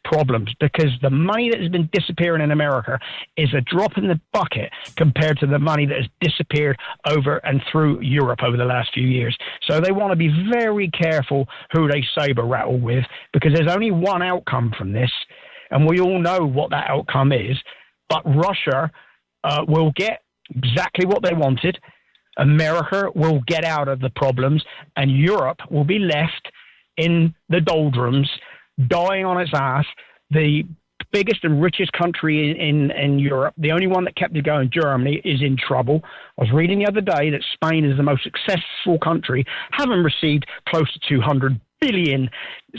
problems because the money that has been disappearing in America is a drop in the bucket compared to the money that has disappeared over and through Europe over the last few years. So they want to be very careful who they saber rattle with, because there's only one outcome from this, and we all know what that outcome is. But Russia will get exactly what they wanted. America will get out of the problems, and Europe will be left in the doldrums, dying on its ass. The biggest and richest country in Europe, the only one that kept it going, Germany, is in trouble. I was reading the other day that Spain is the most successful country, having received close to 200 billion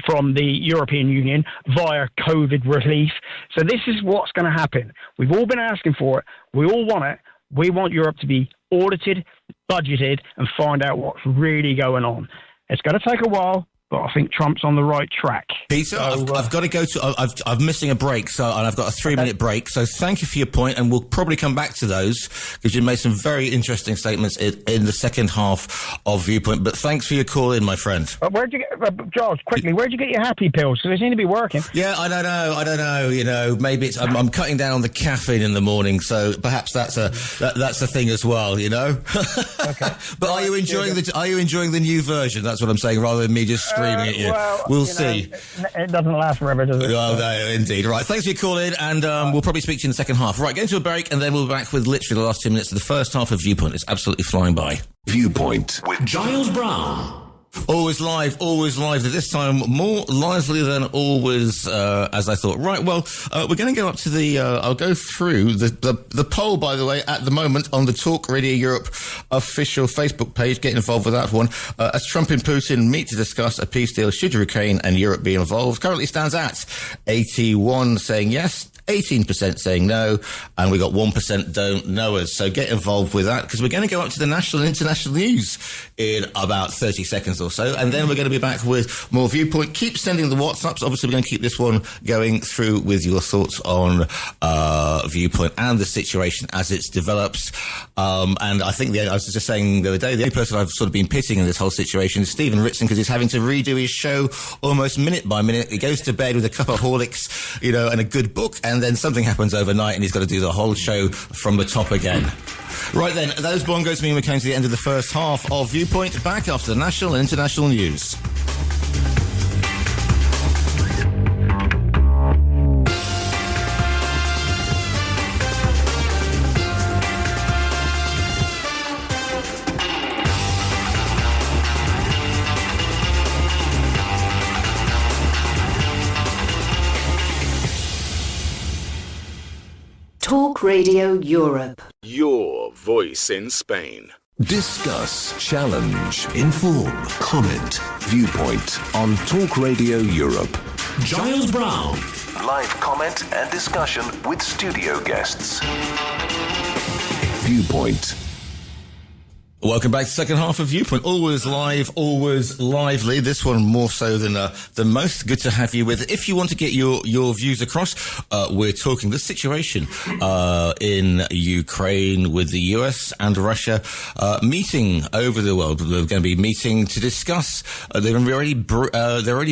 from the European Union via COVID relief. So this is what's going to happen. We've all been asking for it. We all want it. We want Europe to be audited, budgeted, and find out what's really going on. It's going to take a while, but I think Trump's on the right track. Peter, I've got to go to. I'm missing a break, and I've got a 3-minute break. So thank you for your point, and we'll probably come back to those because you made some very interesting statements in the second half of Viewpoint. But thanks for your call in, my friend. Where'd you get, Giles? Quickly, where'd you get your happy pills? Because they seem to be working. Yeah, I don't know. You know, maybe it's. I'm cutting down on the caffeine in the morning, so perhaps that's a thing as well. You know. Okay. But are you enjoying the new version? That's what I'm saying, rather than me just screaming at you. Well, we'll see. It doesn't last forever, does it? Oh, no, indeed. Right, thanks for your call in, and we'll probably speak to you in the second half. Right, get into a break, and then we'll be back with literally the last 2 minutes of the first half of Viewpoint. It's absolutely flying by. Viewpoint with Giles Brown. Always live, this time more lively than always, as I thought. Right, well, we're going to go up to I'll go through the poll, by the way, at the moment on the Talk Radio Europe official Facebook page. Get involved with that one. As Trump and Putin meet to discuss a peace deal, should Ukraine and Europe be involved? Currently stands at 81 saying yes, 18% saying no, and we got 1% don't know us. So get involved with that, because we're going to go up to the national and international news in about 30 seconds or so, and then we're going to be back with more Viewpoint. Keep sending the WhatsApps. Obviously, we're going to keep this one going through with your thoughts on Viewpoint and the situation as it develops. And I think I was just saying the other day, the only person I've sort of been pitting in this whole situation is Stephen Ritson, because he's having to redo his show almost minute by minute. He goes to bed with a cup of Horlicks, and a good book, and then something happens overnight and he's got to do the whole show from the top again. Right then, those bongos mean we came to the end of the first half of Viewpoint. Back after the national and international news. Talk Radio Europe. Your voice in Spain. Discuss, challenge, inform, comment, Viewpoint on Talk Radio Europe. Giles Brown. Live comment and discussion with studio guests. Viewpoint. Welcome back to the second half of Viewpoint. Always live, always lively. This one more so than most. Good to have you with. If you want to get your views across, we're talking the situation in Ukraine with the US and Russia meeting over the world. They're going to be meeting to discuss. They're already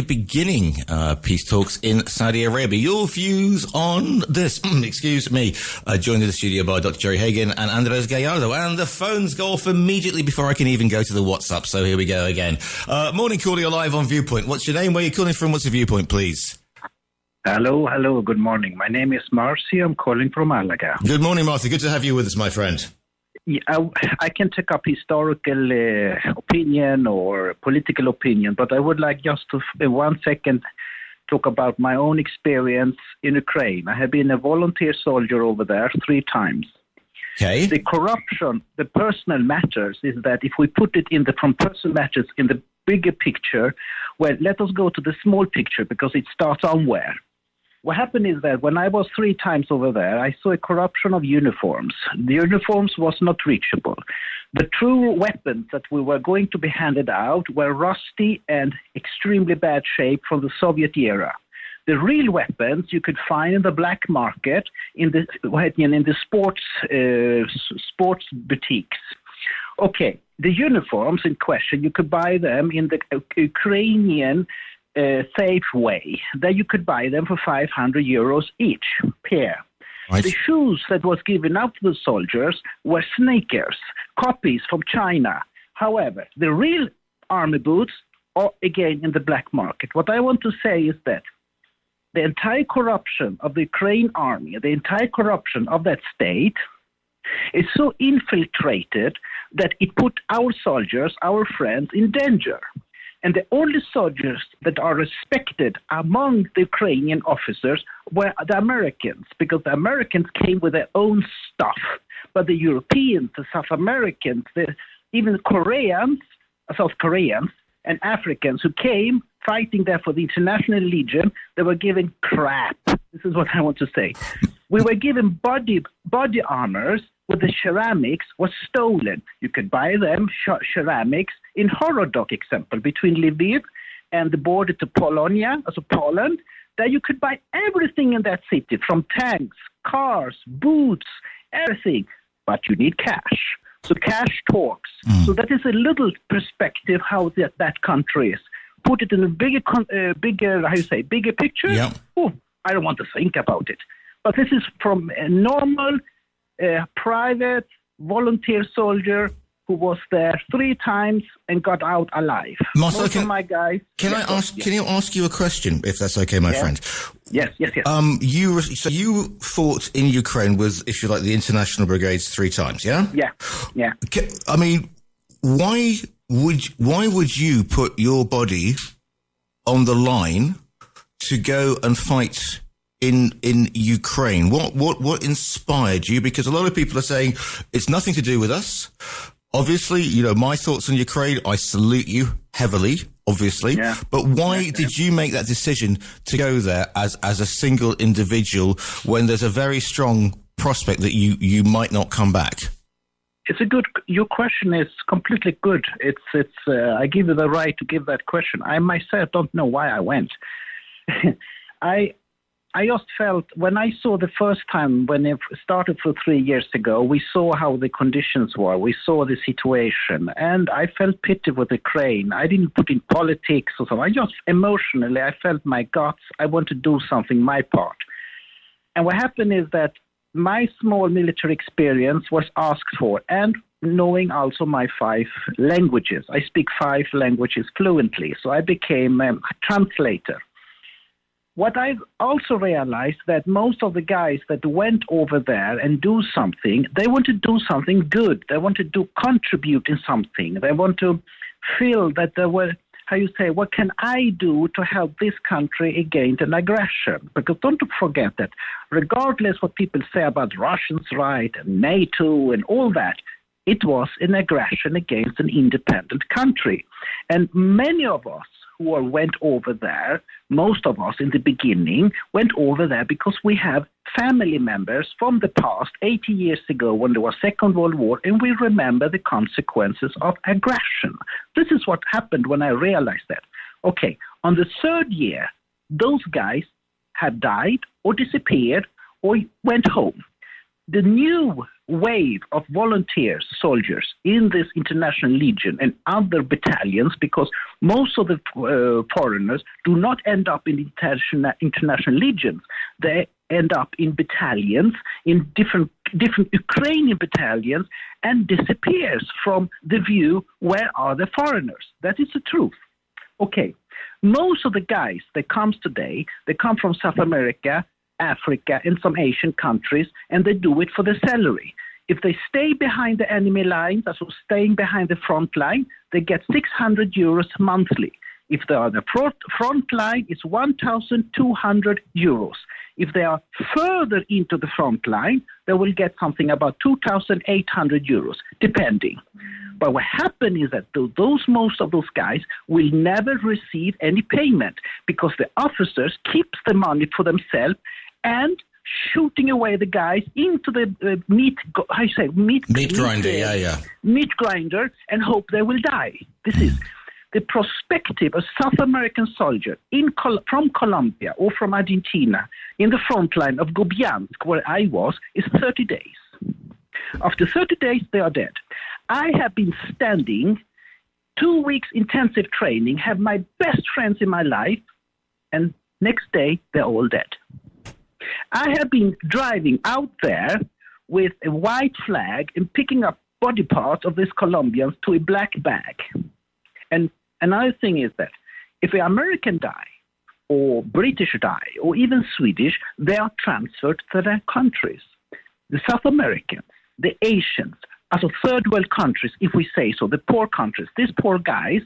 beginning peace talks in Saudi Arabia. Your views on this? Excuse me. Joined in the studio by Dr. Jerry Hagan and Andres Gallardo, and the phones go off immediately before I can even go to the WhatsApp. So here we go again. Morning, caller, you're live on Viewpoint. What's your name? Where are you calling from? What's your viewpoint, please? Hello. Good morning. My name is Marcy. I'm calling from Malaga. Good morning, Marcy. Good to have you with us, my friend. Yeah, I can take up historical opinion or political opinion, but I would like just to, in 1 second, talk about my own experience in Ukraine. I have been a volunteer soldier over there 3 times. Okay. The corruption, the personal matters, is that if we put it from personal matters in the bigger picture, well, let us go to the small picture because it starts somewhere. What happened is that when I was 3 times over there, I saw a corruption of uniforms. The uniforms was not reachable. The true weapons that we were going to be handed out were rusty and extremely bad shape from the Soviet era. The real weapons you could find in the black market in the sports boutiques. Okay, the uniforms in question, you could buy them in the Ukrainian safe way. There you could buy them for 500 euros each pair. Right. The shoes that was given out to the soldiers were sneakers, copies from China. However, the real army boots are again in the black market. What I want to say is that the entire corruption of the Ukraine army, the entire corruption of that state is so infiltrated that it put our soldiers, our friends, in danger. And the only soldiers that are respected among the Ukrainian officers were the Americans, because the Americans came with their own stuff. But the Europeans, the South Americans, even South Koreans, and Africans who came fighting there for the International Legion, they were given crap. This is what I want to say. We were given body armors where the ceramics was stolen. You could buy them, ceramics, in Horodok example, between Lviv and the border to Poland. There you could buy everything in that city, from tanks, cars, boots, everything. But you need cash. So cash talks. So that is a little perspective how that country is. Put it in a bigger picture. Yeah. Oh, I don't want to think about it. But this is from a normal, private volunteer soldier who was there 3 times and got out alive. Marcel, Most of my guys. Can you ask you a question, if that's okay, my friend? Yes. You fought in Ukraine with, if you like, the International Brigades 3 times, yeah? Yeah. I mean, why would you put your body on the line to go and fight in Ukraine? What inspired you? Because a lot of people are saying it's nothing to do with us. Obviously, my thoughts on Ukraine, I salute you heavily, obviously. Yeah. But why did you make that decision to go there as a single individual when there's a very strong prospect that you might not come back? Your question is completely good. I give you the right to give that question. I myself don't know why I went. I just felt when I saw the first time when it started for 3 years ago, we saw how the conditions were. We saw the situation, and I felt pity for the Ukraine. I didn't put in politics or something. I just emotionally, I felt my guts. I want to do something, my part. And what happened is that my small military experience was asked for, and knowing also my 5 languages. I speak 5 languages fluently, so I became a translator. What I've also realized that most of the guys that went over there and do something, they want to do something good. They want to contribute in something. They want to feel that they were, what can I do to help this country against an aggression? Because don't forget that regardless what people say about Russians' right and NATO and all that, it was an aggression against an independent country. And many of us who went over there, most of us in the beginning, went over there because we have family members from the past, 80 years ago when there was Second World War, and we remember the consequences of aggression. This is what happened when I realized that. Okay, on the 3rd year, those guys had died or disappeared or went home. The new wave of volunteers, soldiers in this international legion and other battalions, because most of the foreigners do not end up in international legions. They end up in battalions, in different Ukrainian battalions, and disappears from the view, where are the foreigners? That is the truth. Okay, most of the guys that comes today, they come from South America, Africa, and some Asian countries, and they do it for the salary. If they stay behind the enemy lines, so staying behind the front line, they get 600 euros monthly. If they are on the front line, it's 1,200 euros. If they are further into the front line, they will get something about 2,800 euros, depending. But what happened is that most of those guys will never receive any payment because the officers keep the money for themselves and shooting away the guys into the meat grinder, meat grinder, and hope they will die. This is the perspective of South American soldier from Colombia or from Argentina in the front line of Gobiansk, where I was, is 30 days. After 30 days, they are dead. I have been standing 2 weeks intensive training, have my best friends in my life, and next day, they're all dead. I have been driving out there with a white flag and picking up body parts of these Colombians to a black bag. And another thing is that if an American die, or British die, or even Swedish, they are transferred to their countries. The South Americans, the Asians, also third world countries, if we say so, the poor countries, these poor guys,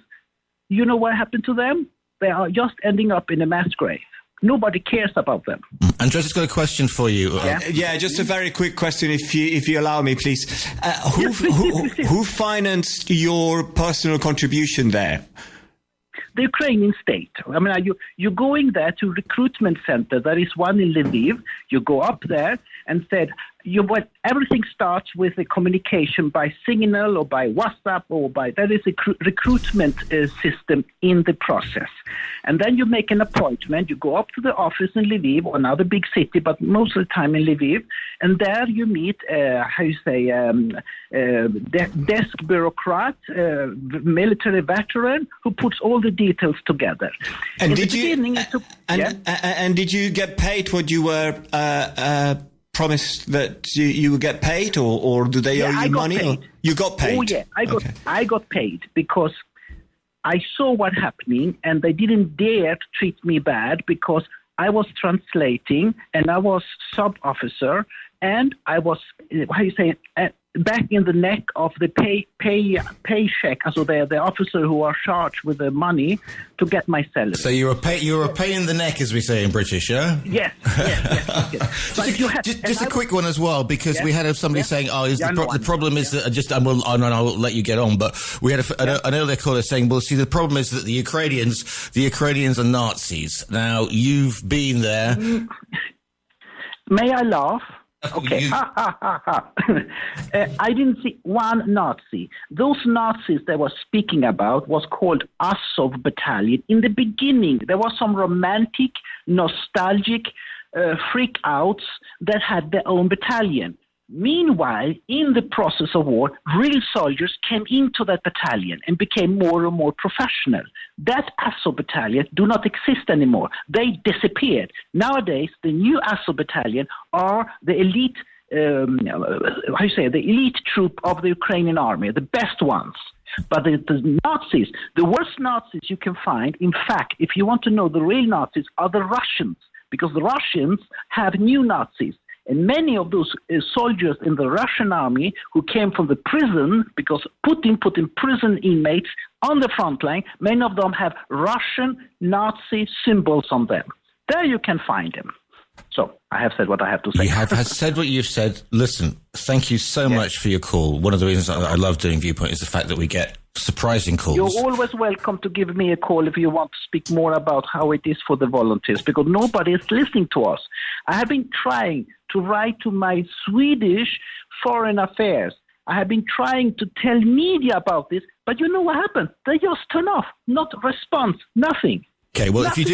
you know what happened to them? They are just ending up in a mass grave. Nobody cares about them. Andres has got a question for you. Yeah, just a very quick question, if you allow me, please. Who financed your personal contribution there? The Ukrainian state. I mean, you're going there to recruitment center. There is one in Lviv. You go up there and said, everything starts with a communication by signal or by WhatsApp there is a recruitment system in the process. And then you make an appointment. You go up to the office in Lviv or another big city, but most of the time in Lviv. And there you meet, desk bureaucrat, military veteran who puts all the details together. And did you get paid what you were promised that you would get paid, or do they owe you money? Or you got paid? Oh yeah, I got paid because I saw what happening, and they didn't dare to treat me bad because I was translating and I was sub officer and I was back in the neck of the paycheck, so the officer who are charged with the money to get my salary. So you're a pain in the neck, as we say in British, yeah? Yes. Just a quick one as well, because we had somebody saying, the problem is that I'll let you get on, but we had an earlier caller saying, well, see, the problem is that the Ukrainians are Nazis. Now, you've been there. May I laugh? Okay. I didn't see one Nazi. Those Nazis they were speaking about was called Azov Battalion. In the beginning, there was some romantic, nostalgic freak outs that had their own battalion. Meanwhile, in the process of war, real soldiers came into that battalion and became more and more professional. That Azov battalion do not exist anymore. They disappeared. Nowadays, the new Azov battalion are the elite, the elite troop of the Ukrainian army, the best ones. But the Nazis, the worst Nazis you can find, in fact, if you want to know the real Nazis, are the Russians, because the Russians have new Nazis. And many of those soldiers in the Russian army who came from the prison, because Putin put in prison inmates on the front line, many of them have Russian Nazi symbols on them. There you can find them. So I have said what I have to say. You have said what you've said. Listen, thank you so much for your call. One of the reasons I love doing Viewpoint is the fact that we get surprising calls. You're always welcome to give me a call if you want to speak more about how it is for the volunteers, because nobody is listening to us. I have been trying to write to my Swedish Foreign Affairs. I have been trying to tell media about this, but you know what happened? They just turn off, not response, nothing. Okay, well, if you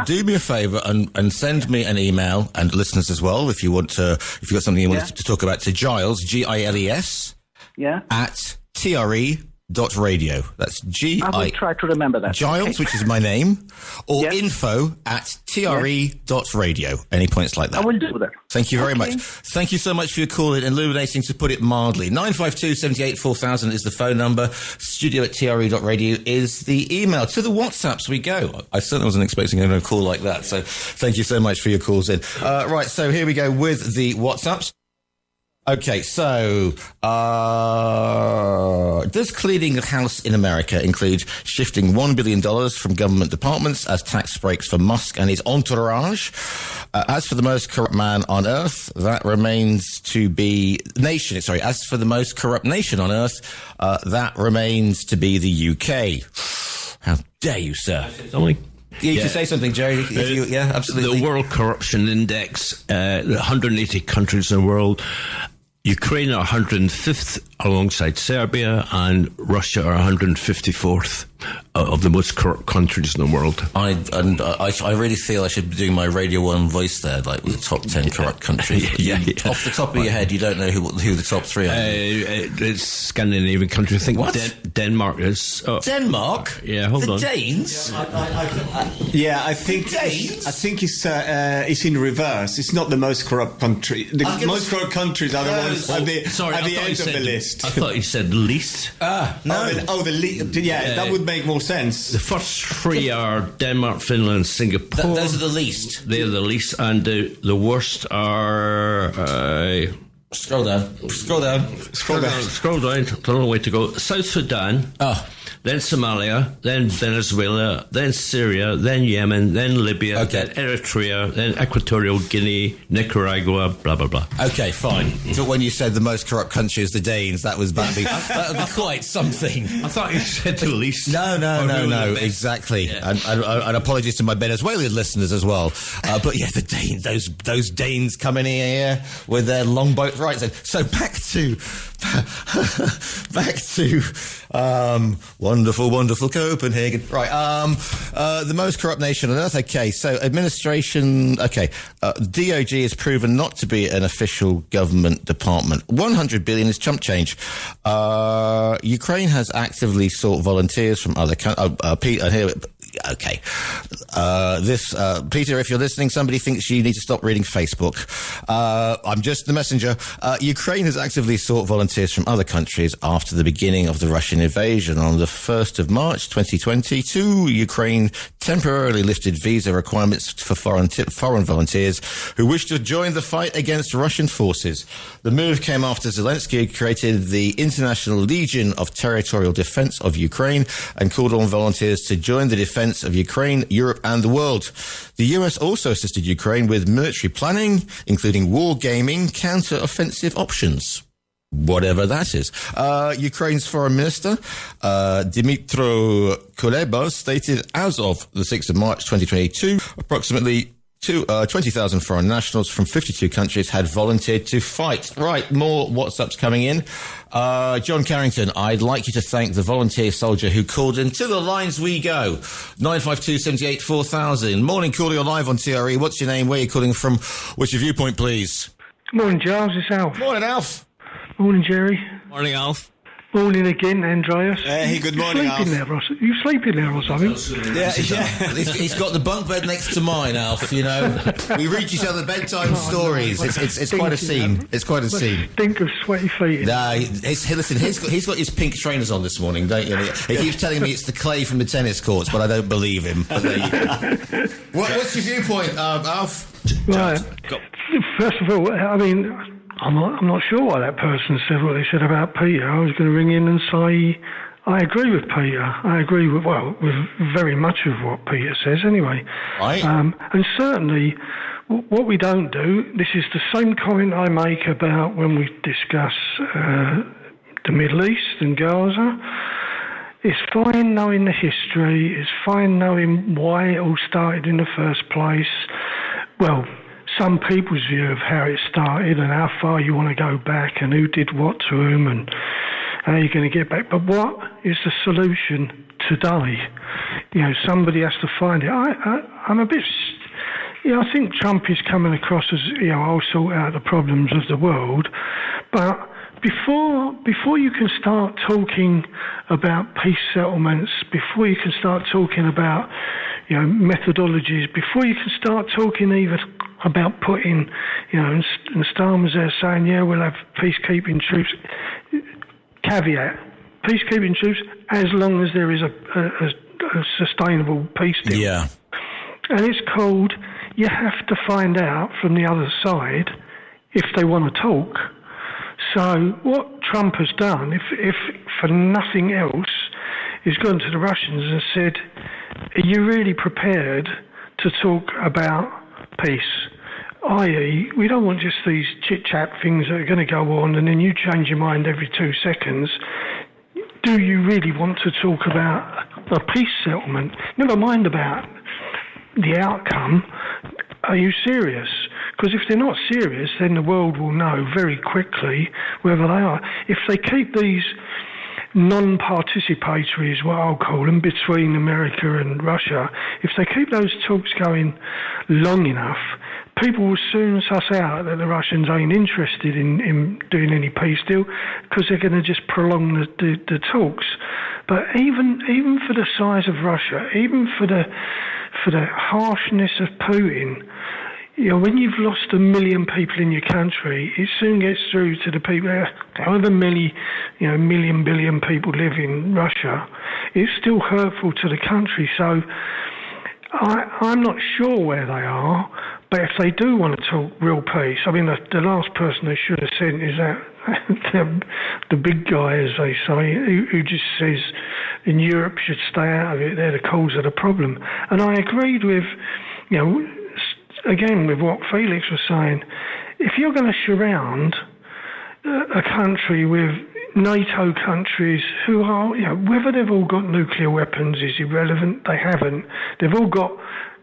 do me a favour and send me an email, and listeners as well, if you've got something you want to talk about, to Giles, Giles, at TRE.radio. That's I will try to remember that. Giles, which is my name, or info at TRE.radio. Any points like that? I will do that. Thank you very much. Thank you so much for your call, illuminating, to put it mildly. 952 78 4000 is the phone number. Studio at TRE.radio is the email. To the WhatsApps we go. I certainly wasn't expecting a call like that, so thank you so much for your calls in. Right, so here we go with the WhatsApps. Okay, so does cleaning the House in America include shifting $1 billion from government departments as tax breaks for Musk and his entourage? As for the most corrupt man on earth, that remains to be As for the most corrupt nation on earth, that remains to be the UK. How dare you, sir? You can say something, Jerry. Absolutely. The World Corruption Index, 180 countries in the world. Ukraine are 105th alongside Serbia, and Russia are 154th of the most corrupt countries in the world. I really feel I should be doing my Radio 1 voice there, like with the top 10 corrupt countries. Off the top of your head, you don't know who the top 3 are. It's Scandinavian countries. I think Denmark is. Denmark? Yeah, hold on. The Danes? I think it's in reverse. It's not the most corrupt country. The most corrupt countries are the ones at the end of the list. I thought you said least. No. The least. That would make more sense. The first 3 are Denmark, Finland, Singapore. Those are the least. They're the least, and the worst are. Scroll down. Don't know the way to go. South Sudan. Then Somalia, then Venezuela, then Syria, then Yemen, then Libya, then Eritrea, then Equatorial Guinea, Nicaragua, blah, blah, blah. Okay, fine. So when you said the most corrupt country is the Danes, that would be quite something. I thought you said the least. No, exactly. Yeah. And apologies to my Venezuelan listeners as well. But yeah, the Danes, those Danes coming in here with their longboat. Right, so back to wonderful Copenhagen. Right, the most corrupt nation on earth. Okay, so administration. Okay, DOG is proven not to be an official government department. 100 billion is chump change. Ukraine has actively sought volunteers from other countries. Okay. Peter, if you're listening, somebody thinks you need to stop reading Facebook. I'm just the messenger. Ukraine has actively sought volunteers from other countries after the beginning of the Russian invasion. On the 1st of March 2022, Ukraine temporarily lifted visa requirements for foreign volunteers who wish to join the fight against Russian forces. The move came after Zelensky created the International Legion of Territorial Defense of Ukraine and called on volunteers to join the defense of Ukraine, Europe and the world. The US also assisted Ukraine with military planning, including war gaming, counter-offensive options. Whatever that is. Ukraine's foreign minister, Dmytro Kuleba, stated as of the 6th of March 2022, approximately 20,000 foreign nationals from 52 countries had volunteered to fight. Right, more WhatsApps coming in. John Carrington, I'd like you to thank the volunteer soldier who called in. To the lines we go. 952 78 4000. Morning, caller, you're live on TRE. What's your name? Where are you calling from? What's your viewpoint, please? Morning, Giles. It's Alf. Morning, Alf. Morning, Jerry. Morning, Alf. Morning again, Andreas. Hey, good morning, Alf. You sleeping there or something? Yeah. He's got the bunk bed next to mine, Alf, you know. We read each other bedtime stories. It's quite a scene. It's quite a scene. Think of sweaty feet. Nah, listen, he's got his pink trainers on this morning, don't you? He keeps telling me it's the clay from the tennis courts, but I don't believe him. But there you go. What's your viewpoint, Alf? Right. First of all, I mean, I'm not sure why that person said what they said about Peter. I was going to ring in and say I agree with Peter. I agree with very much of what Peter says anyway. Right. And certainly what we don't do, this is the same comment I make about when we discuss the Middle East and Gaza. It's fine knowing the history. It's fine knowing why it all started in the first place. Well, some people's view of how it started and how far you want to go back and who did what to whom and how you're going to get back. But what is the solution today? You know, somebody has to find it. I'm a bit... You know, I think Trump is coming across as, you know, I'll sort out the problems of the world. But before you can start talking about peace settlements, before you can start talking about, you know, methodologies, before you can start talking even about putting, you know, and Starmer's there saying, yeah, we'll have peacekeeping troops. Caveat, peacekeeping troops as long as there is a sustainable peace deal. Yeah. And it's called, you have to find out from the other side if they want to talk. So what Trump has done, if for nothing else, is gone to the Russians and said, are you really prepared to talk about peace? I.e., we don't want just these chit-chat things that are going to go on and then you change your mind every 2 seconds. Do you really want to talk about a peace settlement? Never mind about the outcome. Are you serious? Because if they're not serious, then the world will know very quickly whether they are. If they keep these non-participatory, is what I'll call them, between America and Russia, if they keep those talks going long enough, people will soon suss out that the Russians ain't interested in doing any peace deal because they're going to just prolong the talks. But even for the size of Russia, even for the harshness of Putin, you know, when you've lost 1 million people in your country, it soon gets through to the people, however many, you know, million, billion people live in Russia, it's still hurtful to the country. So I'm not sure where they are, but if they do want to talk real peace, I mean, the last person they should have sent is that the big guy, as they say, who just says in Europe should stay out of it, they're the cause of the problem. And I agreed with, you know, again, with what Felix was saying, if you're going to surround a country with NATO countries who are, you know, whether they've all got nuclear weapons is irrelevant, they haven't. They've all got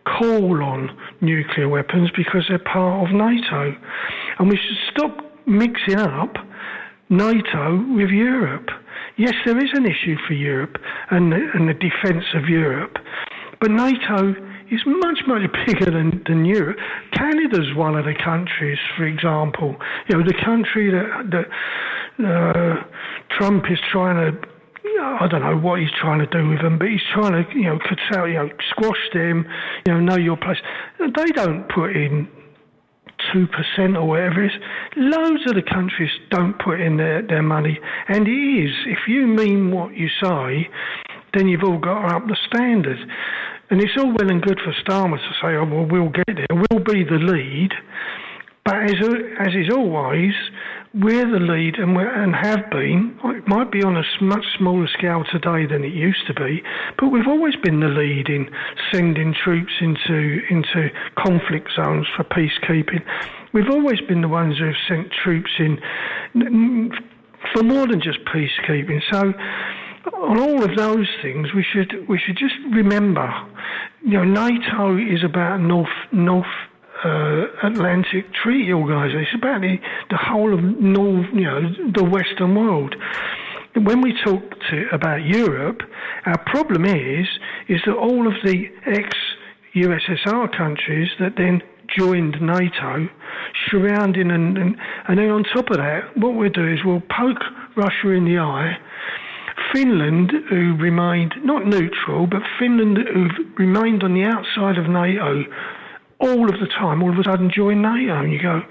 call on nuclear weapons because they're part of NATO. And we should stop mixing up NATO with Europe. Yes, there is an issue for Europe and the defence of Europe, but NATO is much, much bigger than Europe. Canada's one of the countries, for example, you know, the country that Trump is trying to I don't know what he's trying to do with them, but he's trying to, squash them, know your place. They don't put in 2% or whatever it is. Loads of the countries don't put in their money. And it is, if you mean what you say, then you've all got to up the standard. And it's all well and good for Starmer to say, oh, well, we'll get there, we'll be the lead. But as is always, we're the lead and have been. It might be on a much smaller scale today than it used to be, but we've always been the lead in sending troops into conflict zones for peacekeeping. We've always been the ones who have sent troops in for more than just peacekeeping. So on all of those things, we should just remember, NATO is about North Atlantic Treaty Organisation. It's about the whole of the Western world. When we talk about Europe, our problem is that all of the ex-USSR countries that then joined NATO, surrounding and then on top of that, what we'll do is we'll poke Russia in the eye. Finland, who remained not neutral, but Finland, who remained on the outside of NATO all of the time, all of a sudden join NATO, and you go,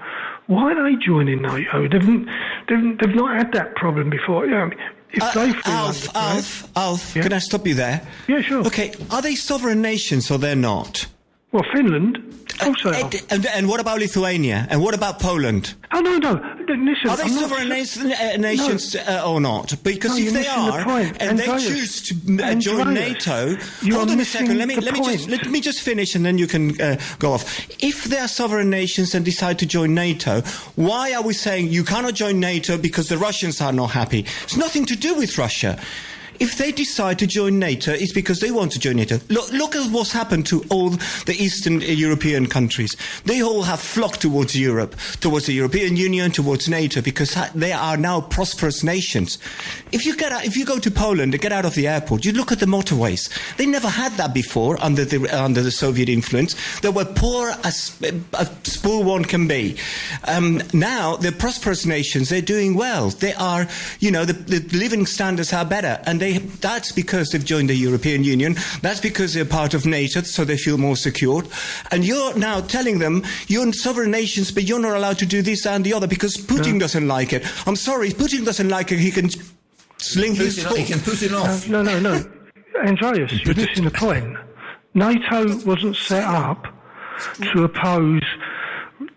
why are they joining NATO? They've not had that problem before. If they feel Alf, can I stop you there? Yeah, sure. Okay, are they sovereign nations or they're not? Well, Finland, of course they are. And what about Lithuania? And what about Poland? Oh, no. Listen, are they sovereign nations or not? Because if they are, and they choose to join NATO, hold on a second. Let me just finish, and then you can go off. If they are sovereign nations and decide to join NATO, why are we saying you cannot join NATO because the Russians are not happy? It's nothing to do with Russia. If they decide to join NATO, it's because they want to join NATO. Look at what's happened to all the Eastern European countries. They all have flocked towards Europe, towards the European Union, towards NATO, because they are now prosperous nations. If you go to Poland and get out of the airport, you look at the motorways. They never had that before under the Soviet influence. They were poor as poor one can be. Now they're prosperous nations. They're doing well. They are, the living standards are better, and that's because they've joined the European Union. That's because they're part of NATO, so they feel more secure. And you're now telling them you're sovereign nations, but you're not allowed to do this and the other because Putin doesn't like it. I'm sorry, Putin doesn't like it. He can sling his foot. He can put it off. No. Andreas, you're missing the point. NATO wasn't set up to oppose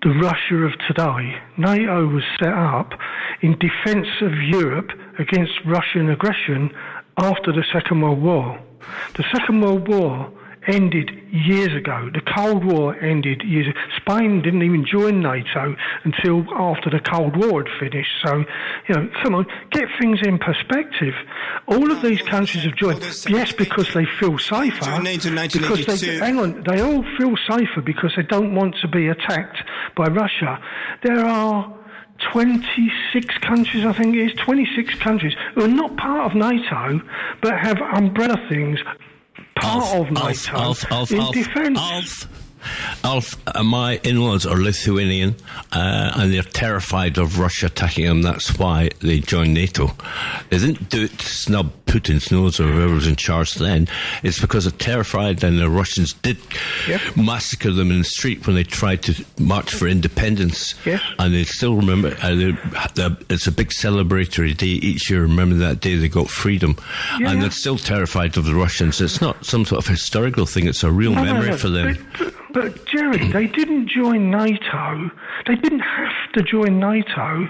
the Russia of today. NATO was set up in defence of Europe against Russian aggression after the Second World War. The Second World War ended years ago. The Cold War ended years ago. Spain didn't even join NATO until after the Cold War had finished. So, come on, get things in perspective. All of these countries have joined, yes, because they feel safer. They all feel safer because they don't want to be attacked by Russia. There are 26 countries, I think it is, 26 countries who are not part of NATO, but have umbrella things part of NATO in defence. Alf, my in-laws are Lithuanian, and they're terrified of Russia attacking them. That's why they joined NATO. They didn't do it to snub Putin's nose or whoever was in charge then. It's because they're terrified, and the Russians did massacre them in the street when they tried to march for independence. Yes. And they still remember, it's a big celebratory day each year. Remember that day they got freedom. And they're still terrified of the Russians. It's not some sort of historical thing. It's a real memory for them. But Jerry, they didn't join NATO. They didn't have to join NATO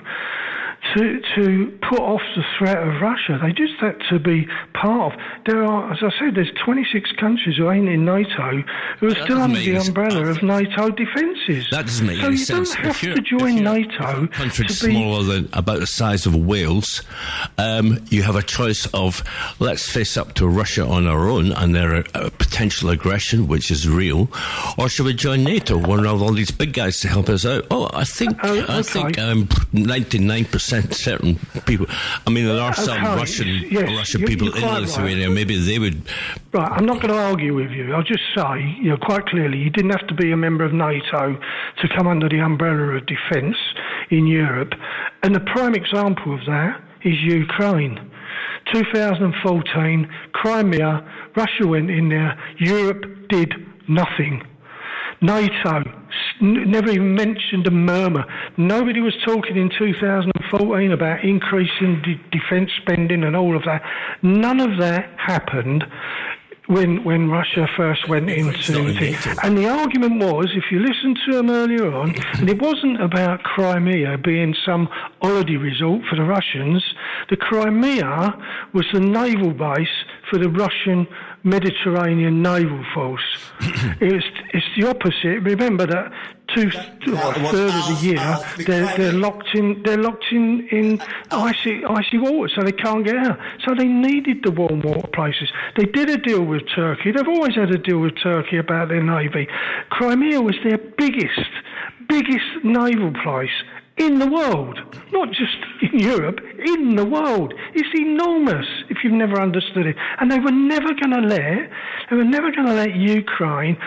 to put off the threat of Russia. They just had to be part of. There are, as I said, there's 26 countries who ain't in NATO who are still under the umbrella of NATO defences. That doesn't make any sense. So you don't have to join NATO. A country smaller than about the size of Wales, you have a choice of let's face up to Russia on our own and their potential aggression, which is real, or should we join NATO? One of all these big guys to help us out. I think 99% certain people. I mean, there are some Russian people in Lithuania. Right. Maybe they would. Right, I'm not going to argue with you. I'll just say, quite clearly, you didn't have to be a member of NATO to come under the umbrella of defence in Europe. And the prime example of that is Ukraine. 2014, Crimea, Russia went in there, Europe did nothing. NATO never even mentioned a murmur. Nobody was talking in 2014 about increasing defence spending and all of that. None of that happened when Russia first went into it. And the argument was, if you listen to them earlier on, and it wasn't about Crimea being some holiday resort for the Russians. The Crimea was the naval base for the Russian Mediterranean Naval Force. It's the opposite. Remember that third of the year they're locked in icy water, so they can't get out. So they needed the warm water places. They did a deal with Turkey. They've always had a deal with Turkey about their navy. Crimea was their biggest naval place in the world, not just in Europe, in the world. It's enormous if you've never understood it. And they were never going to let Ukraine,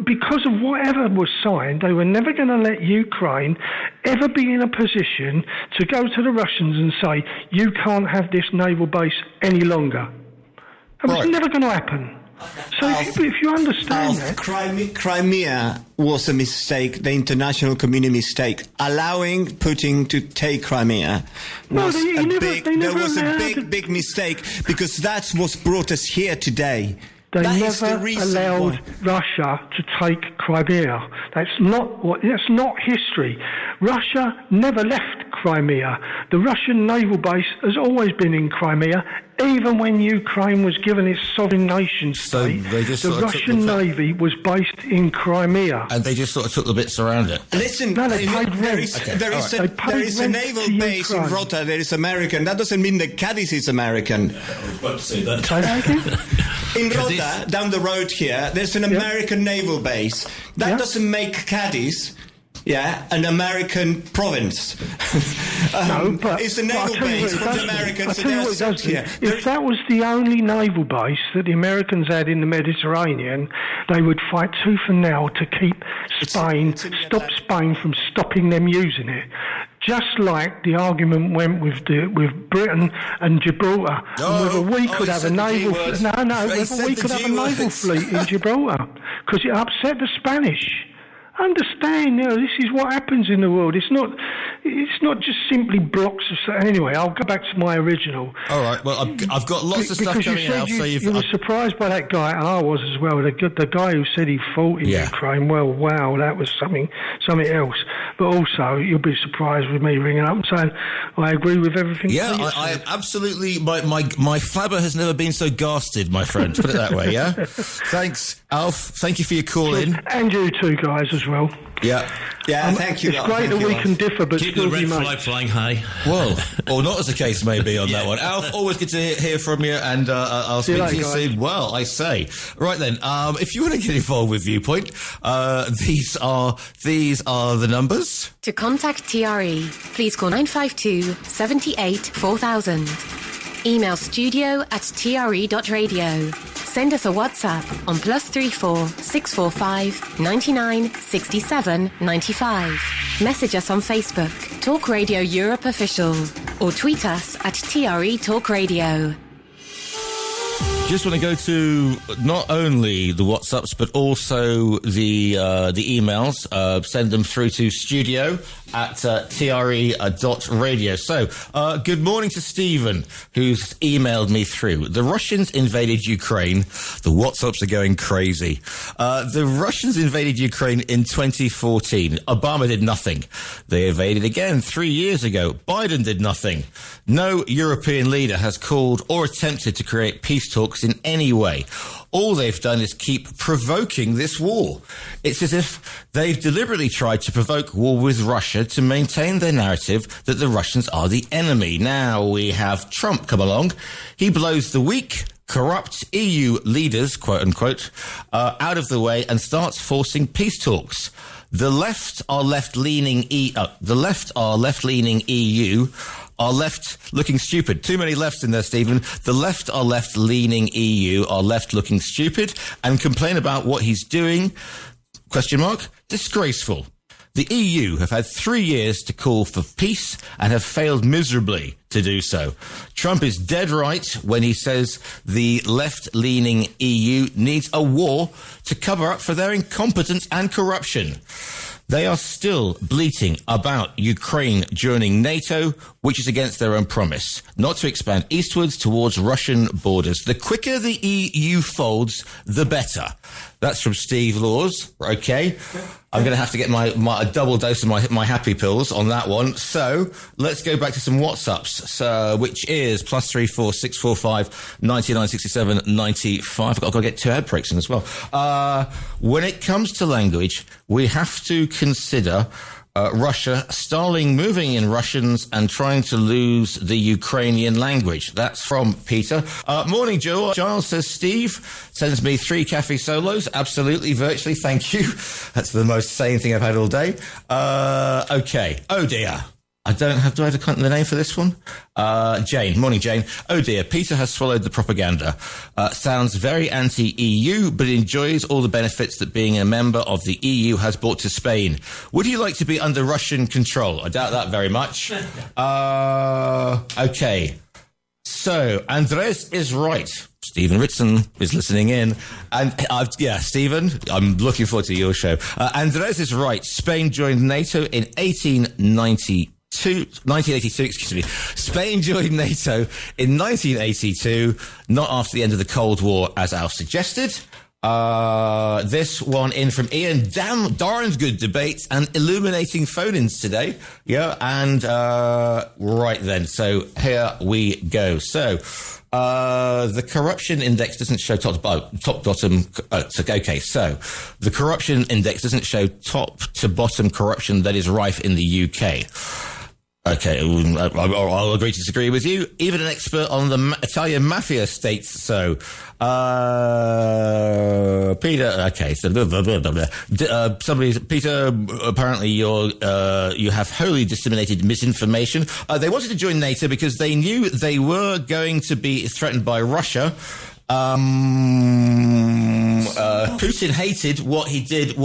because of whatever was signed, they were never going to let Ukraine ever be in a position to go to the Russians and say, you can't have this naval base any longer. It was never going to happen. So if you understand that... Crimea was a mistake, the international community mistake. Allowing Putin to take Crimea was a big mistake, because that's what brought us here today. They never allowed Russia to take Crimea. That's not history. Russia never left Crimea. The Russian naval base has always been in Crimea, even when Ukraine was given its sovereign nation state. So the Russian Navy was based in Crimea. And they just sort of took the bits around it. Listen, there is a naval base in Rota. There is American. That doesn't mean that Cadiz is American. I was about to say that. In Rota, down the road here, there's an American naval base. That doesn't make Cadiz, an American province. No, but it's a naval base from the Americans. If that was the only naval base that the Americans had in the Mediterranean, they would fight tooth and nail to keep Spain from stopping them using it. Just like the argument went with Britain and Gibraltar, and whether we could have a naval fleet in Gibraltar, because it upset the Spanish. Understand, this is what happens in the world. It's not just simply blocks of... Anyway, I'll go back to my original. All right, well, I've got lots of stuff coming out. You were surprised by that guy, and I was as well. The guy who said he fought in Ukraine, well, wow, that was something else. But also, you'll be surprised with me ringing up and saying, I agree with everything. Yeah, I absolutely... My flabber has never been so gasted, my friend. Put it that way, yeah? Thanks, Alf. Thank you for your call in. And you too, guys, as well. Yeah, thank you. It's great that we can differ, but keep still the be red mates. flag flying high. Well, or not, as the case may be on that one. Alf, always good to hear from you, and I'll speak to you soon. Well, I say. Right then, if you want to get involved with Viewpoint, these are the numbers. To contact TRE, please call 952 78 4000. Email studio@tre.radio. Send us a WhatsApp on +34 645 99 67 95. Message us on Facebook, Talk Radio Europe Official, or tweet us at TRE Talk Radio. Just want to go to not only the WhatsApps but also the emails. Send them through to studio@tre.radio. So, good morning to Stephen, who's emailed me through. The Russians invaded Ukraine. The WhatsApps are going crazy. The Russians invaded Ukraine in 2014. Obama did nothing. They invaded again 3 years ago. Biden did nothing. No European leader has called or attempted to create peace talks in any way. All they've done is keep provoking this war. It's as if they've deliberately tried to provoke war with Russia to maintain their narrative that the Russians are the enemy. Now we have Trump come along. He blows the weak, corrupt EU leaders, quote unquote, out of the way and starts forcing peace talks. The left are left-leaning EU are left looking stupid. Too many lefts in there, Stephen. The left are left-leaning EU are left looking stupid and complain about what he's doing. Question mark? Disgraceful. The EU have had 3 years to call for peace and have failed miserably to do so. Trump is dead right when he says the left-leaning EU needs a war to cover up for their incompetence and corruption. They are still bleating about Ukraine joining NATO, which is against their own promise, not to expand eastwards towards Russian borders. The quicker the EU folds, the better. That's from Steve Laws. Okay. I'm going to have to get a double dose of my happy pills on that one. So let's go back to some WhatsApps, which is +34 645 99 67 95. I've got to get 2 ad breaks in as well. When it comes to language, we have to consider Russia stalling moving in Russians and trying to lose the Ukrainian language. That's from Peter. Morning, Joe. Giles says, Steve sends me 3 cafe solos. Absolutely, virtually. Thank you. That's the most sane thing I've had all day. Okay. Oh, dear. Do I have the name for this one? Jane. Morning, Jane. Oh dear, Peter has swallowed the propaganda. Sounds very anti-EU, but enjoys all the benefits that being a member of the EU has brought to Spain. Would you like to be under Russian control? I doubt that very much. Okay. So, Andres is right. Stephen Ritson is listening in. And Stephen, I'm looking forward to your show. Andres is right. Spain joined NATO in 1982, excuse me. Spain joined NATO in 1982, not after the end of the Cold War, as Al suggested. This one in from Ian. Darn good debates and illuminating phone-ins today. Yeah, and right then. So here we go. So the corruption index doesn't show top bottom. Okay, so the corruption index doesn't show top to bottom corruption that is rife in the UK. Okay, I'll agree to disagree with you. Even an expert on the Italian mafia states so. Peter, okay, so Peter, apparently you have wholly disseminated misinformation. They wanted to join NATO because they knew they were going to be threatened by Russia. Putin hated what he did.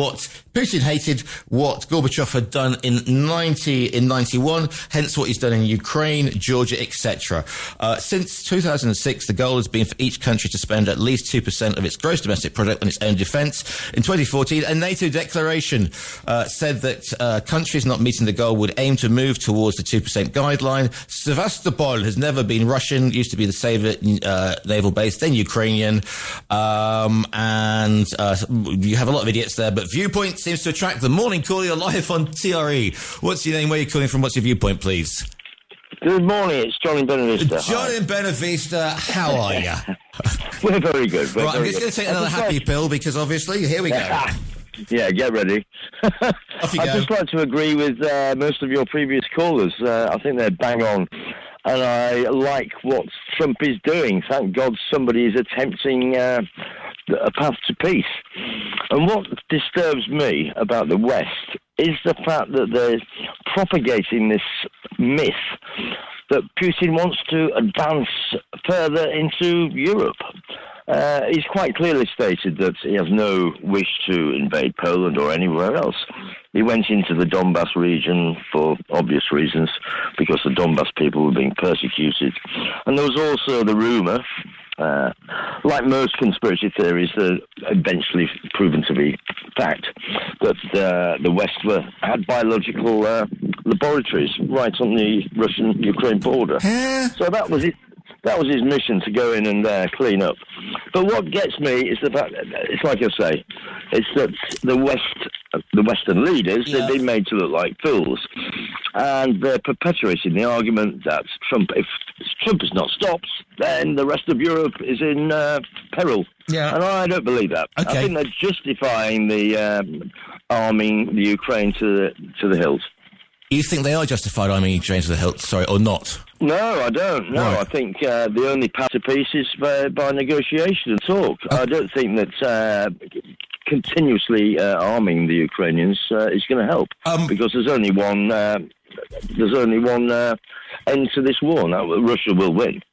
Putin hated what Gorbachev had done in 91. Hence, what he's done in Ukraine, Georgia, etc. Since 2006, the goal has been for each country to spend at least 2% of its gross domestic product on its own defence. In 2014, a NATO declaration said that countries not meeting the goal would aim to move towards the 2% guideline. Sevastopol has never been Russian. Used to be the Soviet naval base, then Ukrainian, and you have a lot of idiots there, but Viewpoint seems to attract them. Morning, call, you're live on TRE. What's your name, where are you calling from, what's your viewpoint, please? Good morning, it's John in Benavista. John in Benavista, how are you? We're very good. Right, I'm just going to take another happy pill because obviously, here we go. Yeah, get ready. Off you go. I'd just like to agree with most of your previous callers. I think they're bang on. And I like what Trump is doing. Thank God somebody is attempting a path to peace. And what disturbs me about the West is the fact that they're propagating this myth that Putin wants to advance further into Europe. He's quite clearly stated that he has no wish to invade Poland or anywhere else. He went into the Donbass region for obvious reasons, because the Donbass people were being persecuted. And there was also the rumour, like most conspiracy theories that eventually proven to be fact, that the West had biological laboratories right on the Russian-Ukraine border. So that was it. That was his mission, to go in and clean up. But what gets me is the fact, it's like I say, it's that the Western leaders, they've been made to look like fools. And they're perpetuating the argument that if Trump is not stopped, then the rest of Europe is in peril. Yeah. And I don't believe that. Okay. I think they're justifying the arming the Ukraine to the hilt. You think they are justified arming Ukraine to the hilt, or not? No, I don't. No, right. I think the only path to peace is by negotiation and talk. I don't think that continuously arming the Ukrainians is going to help, because there's only one end to this war. Now, Russia will win.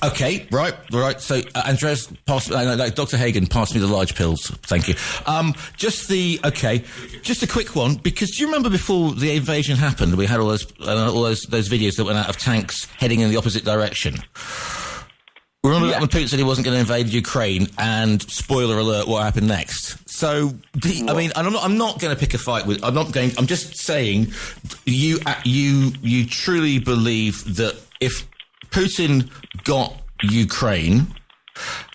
Okay, right. So, Andres, Dr. Hagen, pass me the large pills. Thank you. Just a quick one, because do you remember before the invasion happened, we had all those videos that went out of tanks heading in the opposite direction? Remember that when Putin said he wasn't going to invade Ukraine, and spoiler alert, what happened next? So, I'm not going to pick a fight with. I'm just saying, you truly believe that if Putin got Ukraine,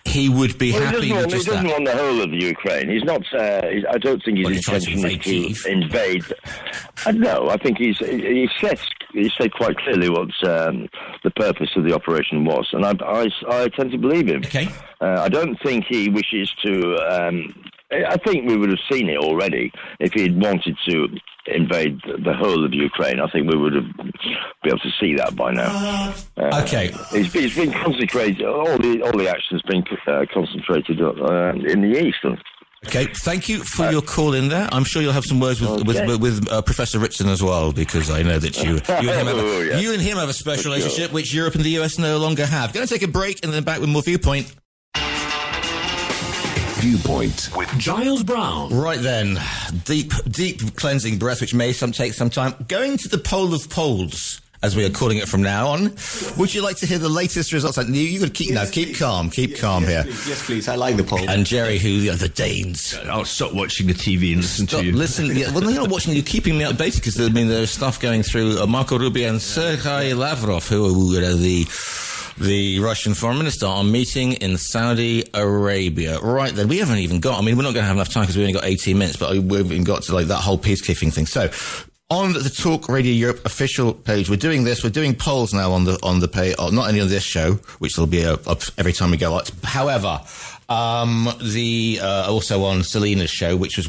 he would be happy with just that. He doesn't want the whole of Ukraine. He's not. I don't think his intention is to invade. No, I think he said quite clearly what the purpose of the operation was, and I tend to believe him. Okay. I don't think he wishes to. I think we would have seen it already if he had wanted to invade the whole of Ukraine. I think we would have been able to see that by now. Okay, it's been concentrated. All the action's been concentrated in the east. Okay, thank you for your call in there. I'm sure you'll have some words with Professor Ritson as well, because I know that you and him have a special relationship which Europe and the US no longer have. Going to take a break and then back with more Viewpoint. Viewpoint with Giles Brown. Right then, deep cleansing breath, which may take some time. Going to the poll of polls, as we are calling it from now on. Would you like to hear the latest results? You got to keep calm here. Yes, please. I like the poll. And Jerry, the Danes. I'll stop watching the TV and listen to you. Well, you're not watching. You're keeping me updated, because there's stuff going through. Marco Rubio and Sergei Lavrov, who are the Russian foreign minister, are meeting in Saudi Arabia. Right then, we haven't even got. We're not going to have enough time because we only got 18 minutes, but we've even got to that whole peacekeeping thing. So, on the Talk Radio Europe official page, we're doing this. We're doing polls now on the page, not only on this show, which will be up every time we go out. However, also on Selena's show, which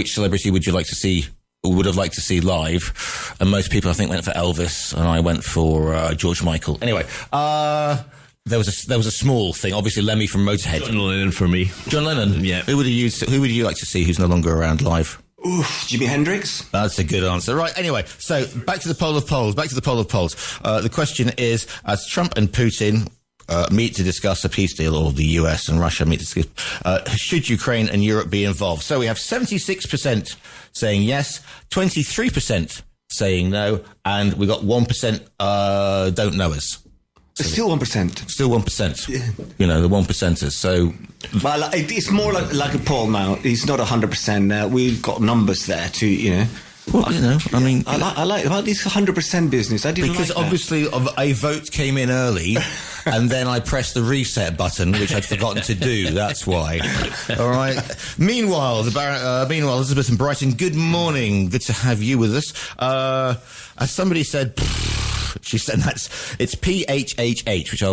celebrity would have liked to see live, and most people I think went for Elvis, and I went for George Michael. Anyway, there was a small thing. Obviously, Lemmy from Motorhead. John Lennon for me. John Lennon. Yeah. Who would you like to see who's no longer around live? Oof, Jimi Hendrix. That's a good answer. Right, anyway, so back to the poll of polls. The question is, as Trump and Putin meet to discuss a peace deal, or the US and Russia meet to discuss, should Ukraine and Europe be involved? So we have 76% saying yes, 23% saying no, and we got 1% don't know us. So still 1%. Still 1%. Yeah. The 1%ers. So, well, it's more like a poll now. It's not 100%. We've got numbers there too. Well, I like about this 100% business. I didn't because like that. Obviously a vote came in early, and then I pressed the reset button, which I'd forgotten to do. That's why. All right. Meanwhile, Elizabeth in Brighton. Good morning. Good to have you with us. As somebody said. She said it's PHHH, which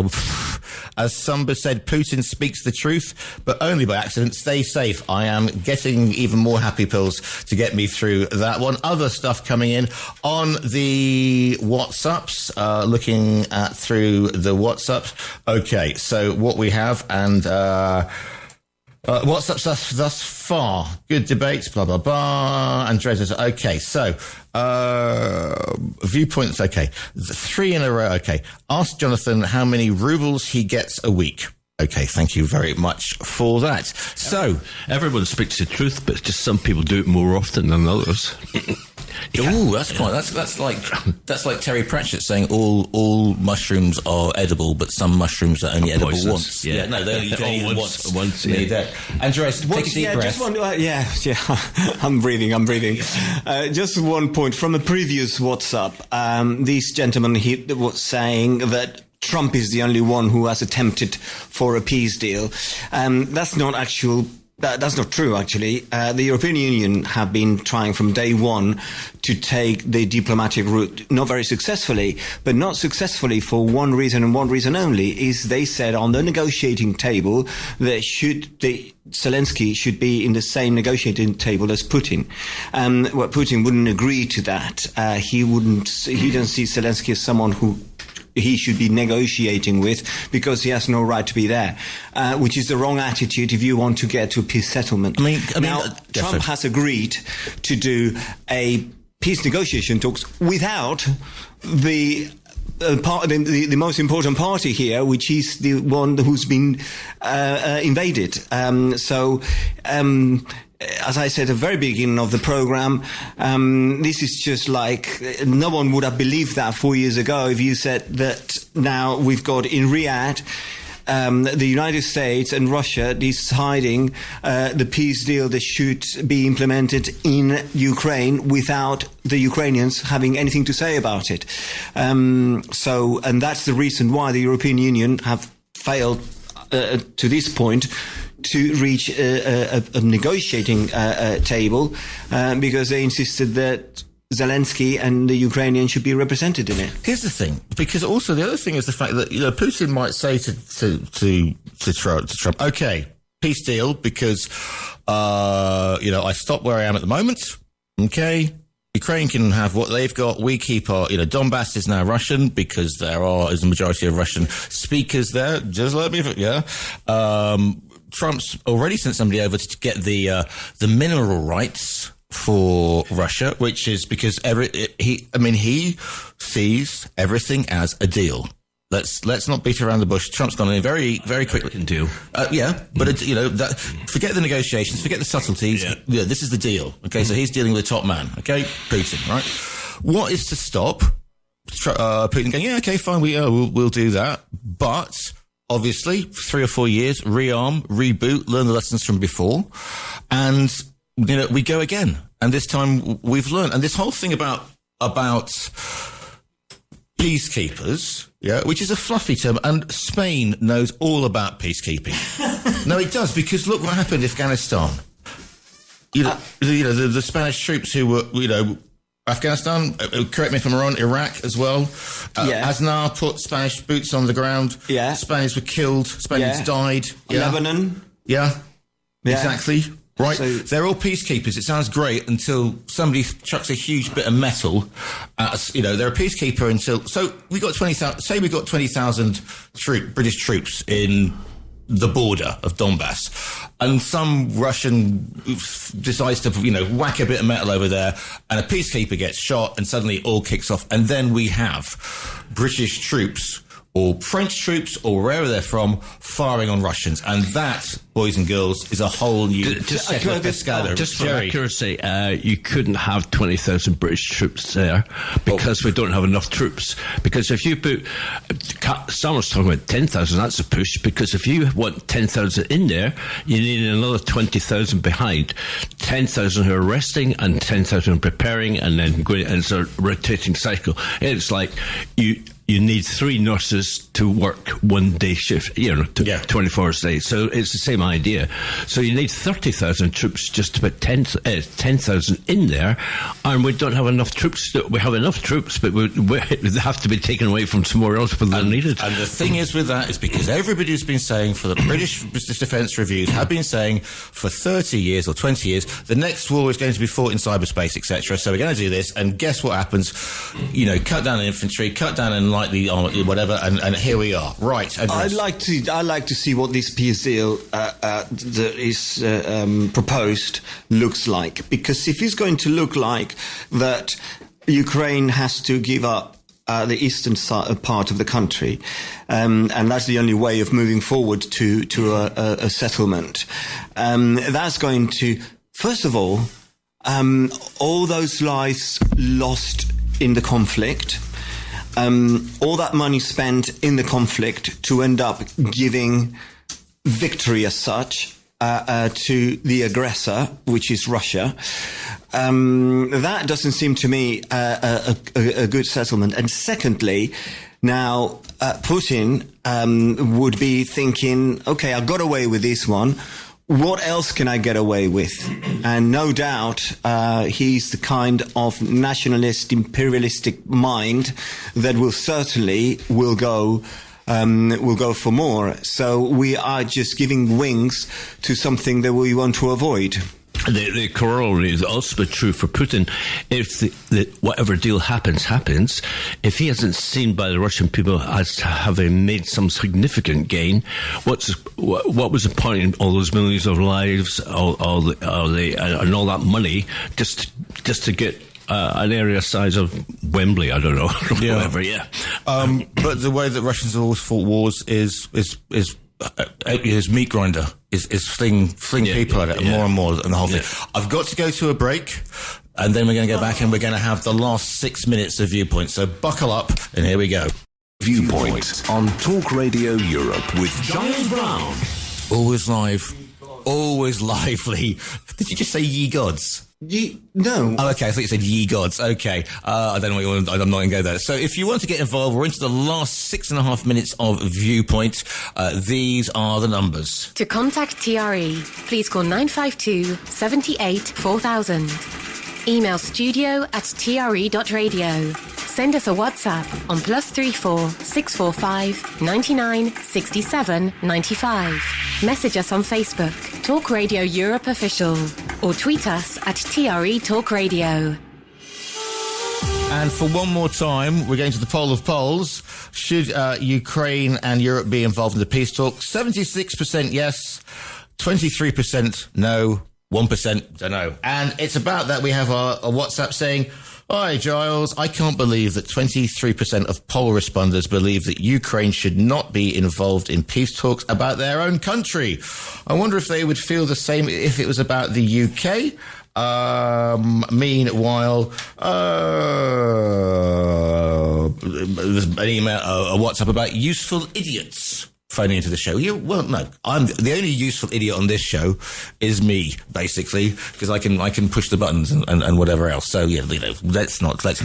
as somebody said, Putin speaks the truth, but only by accident. Stay safe. I am getting even more happy pills to get me through that one. Other stuff coming in on the WhatsApps, looking at through the WhatsApps. Okay, so what we have, and WhatsApps thus far. Good debates, blah, blah, blah. Andres says, okay, so, Viewpoints, okay. 3 in a row, okay. Ask Jonathan how many rubles he gets a week. Okay, thank you very much for that. So, everyone speaks the truth, but just some people do it more often than others. Oh, that's like Terry Pratchett saying all mushrooms are edible, but some mushrooms are only edible once. Yeah, no, they only eat once. Yeah. Andreas, take a deep breath. I'm breathing. Just one point from a previous WhatsApp. This gentleman was saying that Trump is the only one who has attempted for a peace deal. That's not true, actually. The European Union have been trying from day one to take the diplomatic route, not very successfully, but not successfully for one reason and one reason only, is they said on the negotiating table that Zelensky should be in the same negotiating table as Putin. Putin wouldn't agree to that. He doesn't see Zelensky as someone who he should be negotiating with, because he has no right to be there, which is the wrong attitude if you want to get to a peace settlement. Trump has agreed to do a peace negotiation talks without the the most important party here, which is the one who's been invaded. As I said at the very beginning of the program, this is just like no one would have believed that 4 years ago if you said that now we've got in Riyadh the United States and Russia deciding the peace deal that should be implemented in Ukraine without the Ukrainians having anything to say about it. And that's the reason why the European Union have failed to this point to reach a negotiating table because they insisted that Zelensky and the Ukrainians should be represented in it. Here's the thing, because also the other thing is the fact that Putin might say to Trump, okay, peace deal, because I stop where I am at the moment. Okay, Ukraine can have what they've got. We keep our, Donbass is now Russian because there is a majority of Russian speakers there. Just let me, Trump's already sent somebody over to get the mineral rights for Russia, which is because he sees everything as a deal. Let's not beat around the bush. Trump's gone in very, very quickly. Can do. Forget the negotiations, forget the subtleties. Yeah, this is the deal. Okay, so he's dealing with the top man. Okay, Putin, right? What is to stop Putin going, yeah, okay, fine, we'll do that, but obviously 3 or 4 years, rearm, reboot, learn the lessons from before, and we go again. And this time we've learned. And this whole thing about peacekeepers, which is a fluffy term, and Spain knows all about peacekeeping. No, it does, because look what happened in Afghanistan. The Spanish troops who were, Afghanistan, correct me if I'm wrong, Iraq as well. Aznar put Spanish boots on the ground. Yeah. Spaniards were killed. Spaniards died. Yeah. Lebanon. Yeah. Exactly. Right. So, they're all peacekeepers. It sounds great until somebody chucks a huge bit of metal at us. They're a peacekeeper until... So we got 20,000... Say we got 20,000 British troops in the border of Donbass, and some Russian decides to, whack a bit of metal over there, and a peacekeeper gets shot, and suddenly it all kicks off. And then we have British troops or French troops or wherever they're from firing on Russians. And that, boys and girls, is a whole new... Just for accuracy, you couldn't have 20,000 British troops there because we don't have enough troops. Because if you put... Someone's talking about 10,000, that's a push, because if you want 10,000 in there, you need another 20,000 behind. 10,000 who are resting and 10,000 preparing, and then going, and it's a rotating cycle. It's like you need 3 nurses to work 1 day shift, 24 hours a day. So it's the same idea. So you need 30,000 troops, just about 10,000 in there, and we don't have enough troops. We have enough troops, but they have to be taken away from somewhere else where they're needed. And the thing is with that is because everybody's been saying, for the British Defence Reviews have been saying for 30 years or 20 years, the next war is going to be fought in cyberspace, etc. So we're going to do this, and guess what happens? Cut down infantry, cut down in lightly armoured, whatever, and here we are. Right. I'd like to see what this peace deal that is proposed looks like, because if it's going to look like that Ukraine has to give up the eastern part of the country, and that's the only way of moving forward to a settlement, that's going to, first of all those lives lost in the conflict, all that money spent in the conflict to end up giving victory as such to the aggressor, which is Russia. That doesn't seem to me a good settlement. And secondly, now Putin would be thinking, okay, I got away with this one. What else can I get away with? And no doubt he's the kind of nationalist, imperialistic mind that will go for more. So we are just giving wings to something that we want to avoid. The corollary is also true for Putin. If whatever deal happens, if he hasn't seen by the Russian people as having made some significant gain, what was the point in all those millions of lives, all the and all that money just to get an area size of Wembley. I don't know, whatever. Yeah. But the way that Russians have always fought wars is meat grinder, is fling people at it more and more, and the whole thing. I've got to go to a break, and then we're going to go back and we're going to have the last 6 minutes of Viewpoint. So buckle up, and here we go. Viewpoint on Talk Radio Europe with Giles Brown. Always live, always lively. Did you just say ye gods? No. Oh, okay. I thought you said ye gods. Okay. I don't know what you want. I'm not going to go there. So if you want to get involved, we're into the last 6.5 minutes of Viewpoint. These are the numbers. To contact TRE, please call 952 78 4000. Email studio@tre.radio. Send us a WhatsApp on +34 645 99 67 95. Message us on Facebook, Talk Radio Europe Official, or tweet us at TRE Talk Radio. And for one more time, we're going to the poll of polls. Should Ukraine and Europe be involved in the peace talks? 76% yes, 23% no, 1% don't know. And it's about that we have a WhatsApp saying, "Hi, Giles, I can't believe that 23% of poll responders believe that Ukraine should not be involved in peace talks about their own country. I wonder if they would feel the same if it was about the UK." Meanwhile, an email, a WhatsApp about useful idiots phoning into the show. Well, no, I'm the only useful idiot on this show is me, basically, because I can push the buttons and whatever else. So yeah, let's not get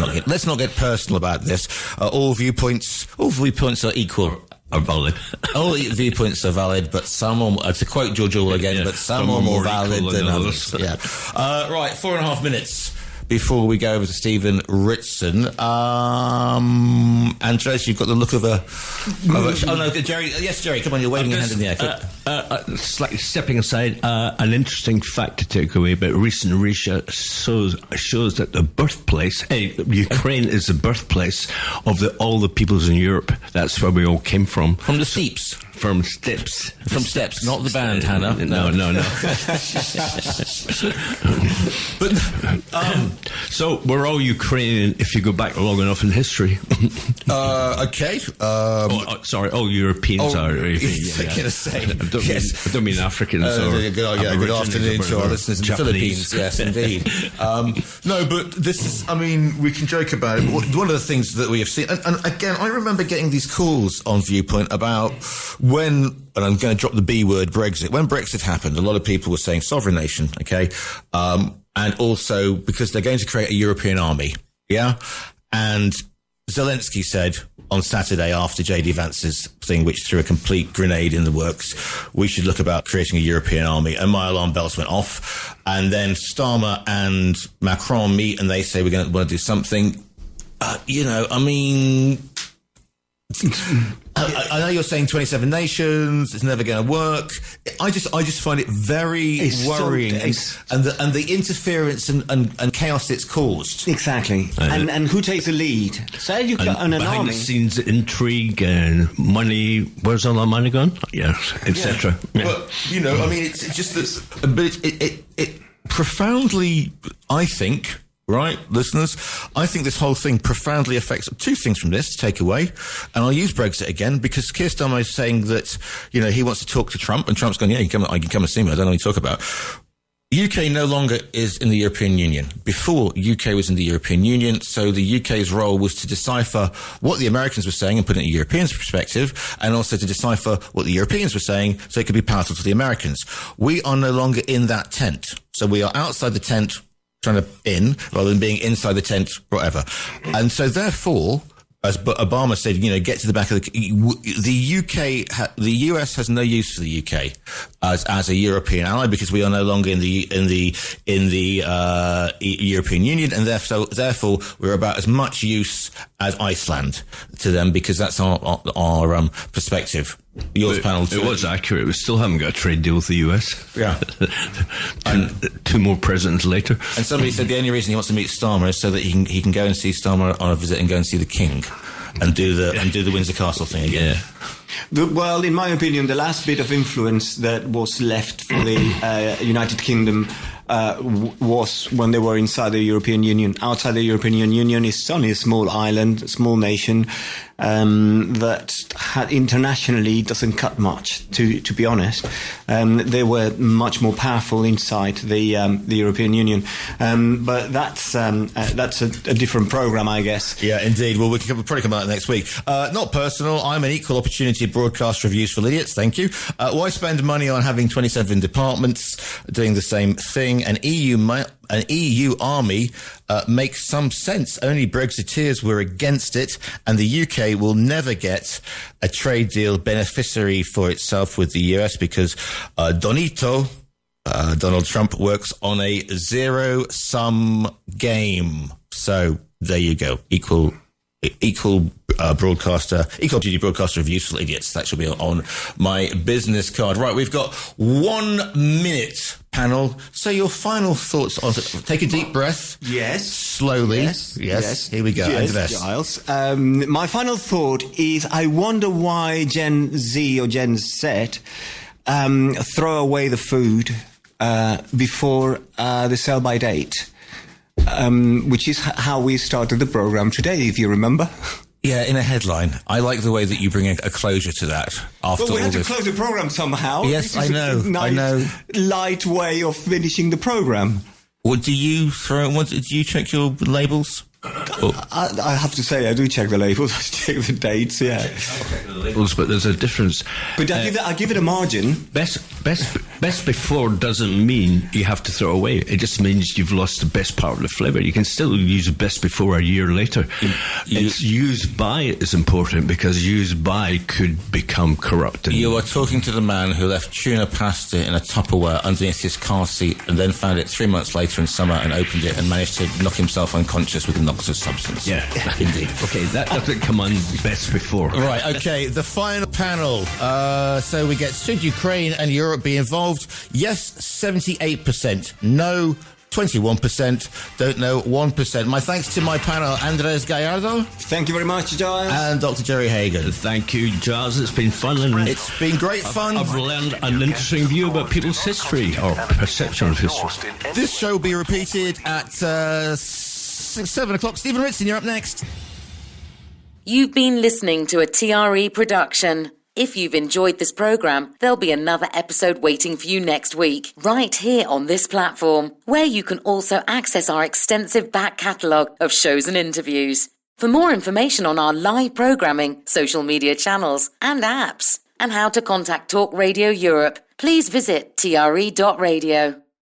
personal about this. All viewpoints are equal. Are valid. All viewpoints are valid, but some are, to quote George Orwell again, but some are more valid than others. Yeah. Right, 4.5 minutes before we go over to Stephen Ritson. Andres, you've got the look of a oh no, Jerry. Yes, Jerry, come on, you're waving your hand in the air. Slightly stepping aside, an interesting fact to take away about recent research shows that the birthplace, Ukraine is the birthplace of all the peoples in Europe. That's where we all came from. From the steeps. From Steps. From Steps, not the band, Hannah. No. But so we're all Ukrainian if you go back long enough in history. Okay. All Europeans are. I don't mean Africans. Good afternoon to our listeners in the Philippines. Yes, indeed. No, but this is. I mean, we can joke about it. One of the things that we have seen, and again, I remember getting these calls on Viewpoint about when, and I'm going to drop the B word, Brexit. When Brexit happened, a lot of people were saying sovereign nation, okay? And also because they're going to create a European army, yeah? And Zelensky said on Saturday after J.D. Vance's thing, which threw a complete grenade in the works, we should look about creating a European army. And my alarm bells went off. And then Starmer and Macron meet and they say we're going to want to do something. I mean... I know you're saying 27 nations, it's never going to work. I just find it very worrying, and the interference and chaos it's caused. Exactly. And who takes the lead? Say you've got an behind army. the scenes intrigue and money. Where's all that money gone? Yes, etc. Yeah. But I mean, it's just this. But it profoundly, I think. Right, listeners, I think this whole thing profoundly affects two things from this to take away. And I'll use Brexit again because Keir Starmer is saying that, he wants to talk to Trump, and Trump's going, yeah, you can come and see me. I don't know what you talk about. UK no longer is in the European Union. Before, UK was in the European Union, so the UK's role was to decipher what the Americans were saying and put it in a European perspective, and also to decipher what the Europeans were saying so it could be palatable to the Americans. We are no longer in that tent. So we are outside the tent, trying to rather than being inside the tent, whatever. And so therefore, as Obama said, get to the back of the US has no use for the UK as a European ally because we are no longer in the European Union, and therefore we're about as much use as Iceland to them because that's our perspective. Yours panel too. It was accurate. We still haven't got a trade deal with the US. Yeah. Two more presidents later. And somebody said the only reason he wants to meet Starmer is so that he can go and see Starmer on a visit and go and see the King and do the Windsor Castle thing again. Yeah. Well, in my opinion, the last bit of influence that was left for the United Kingdom was when they were inside the European Union. Outside the European Union, it's only a small island, a small nation that internationally doesn't cut much. To be honest, they were much more powerful inside the European Union. But that's a different program, I guess. Yeah, indeed. Well, we'll probably come out next week. Not personal. I'm an equal opportunity broadcaster of Useful Idiots. Thank you. Why spend money on having 27 departments doing the same thing? An EU army makes some sense. Only Brexiteers were against it, and the UK will never get a trade deal beneficiary for itself with the US because Donald Trump works on a zero-sum game. So there you go. Equal duty broadcaster of Useful Idiots. That should be on my business card. Right, we've got 1 minute, panel. So your final thoughts on it. Take a deep breath. Yes. Slowly. Yes. Here we go. Yes, Giles. My final thought is I wonder why Gen Z or Gen Z throw away the food before the sell-by date. Which is how we started the program today, if you remember. Yeah, in a headline. I like the way that you bring a closure to that. After well, we all had to this. close the program somehow. Yes, I know. I know. Light way of finishing the program. What do you do you check your labels? I have to say, I do check the labels. I check the dates. Yeah, the labels, but there's a difference. But I give it a margin. Best before doesn't mean you have to throw away. It just means you've lost the best part of the flavour. You can still use best before a year later. It's used by is important because used by could become corrupt. You are talking to the man who left tuna pasta in a Tupperware underneath his car seat and then found it 3 months later in summer and opened it and managed to knock himself unconscious with a noxious substance. Yeah, indeed. Okay, that doesn't come on best before. Right, okay, the final panel. So we get, should Ukraine and Europe be involved? Yes, 78%. No, 21%. Don't know, 1%. My thanks to my panel, Andres Gallardo. Thank you very much, Giles. And Dr. Jerry Hagan. Thank you, Giles. It's been fun. And it's been great fun. I've learned an interesting view about people's history or perception of history. This show will be repeated at 7 o'clock. Stephen Ritson, you're up next. You've been listening to a TRE production. If you've enjoyed this programme, there'll be another episode waiting for you next week, right here on this platform, where you can also access our extensive back catalogue of shows and interviews. For more information on our live programming, social media channels and apps, and how to contact Talk Radio Europe, please visit tre.radio.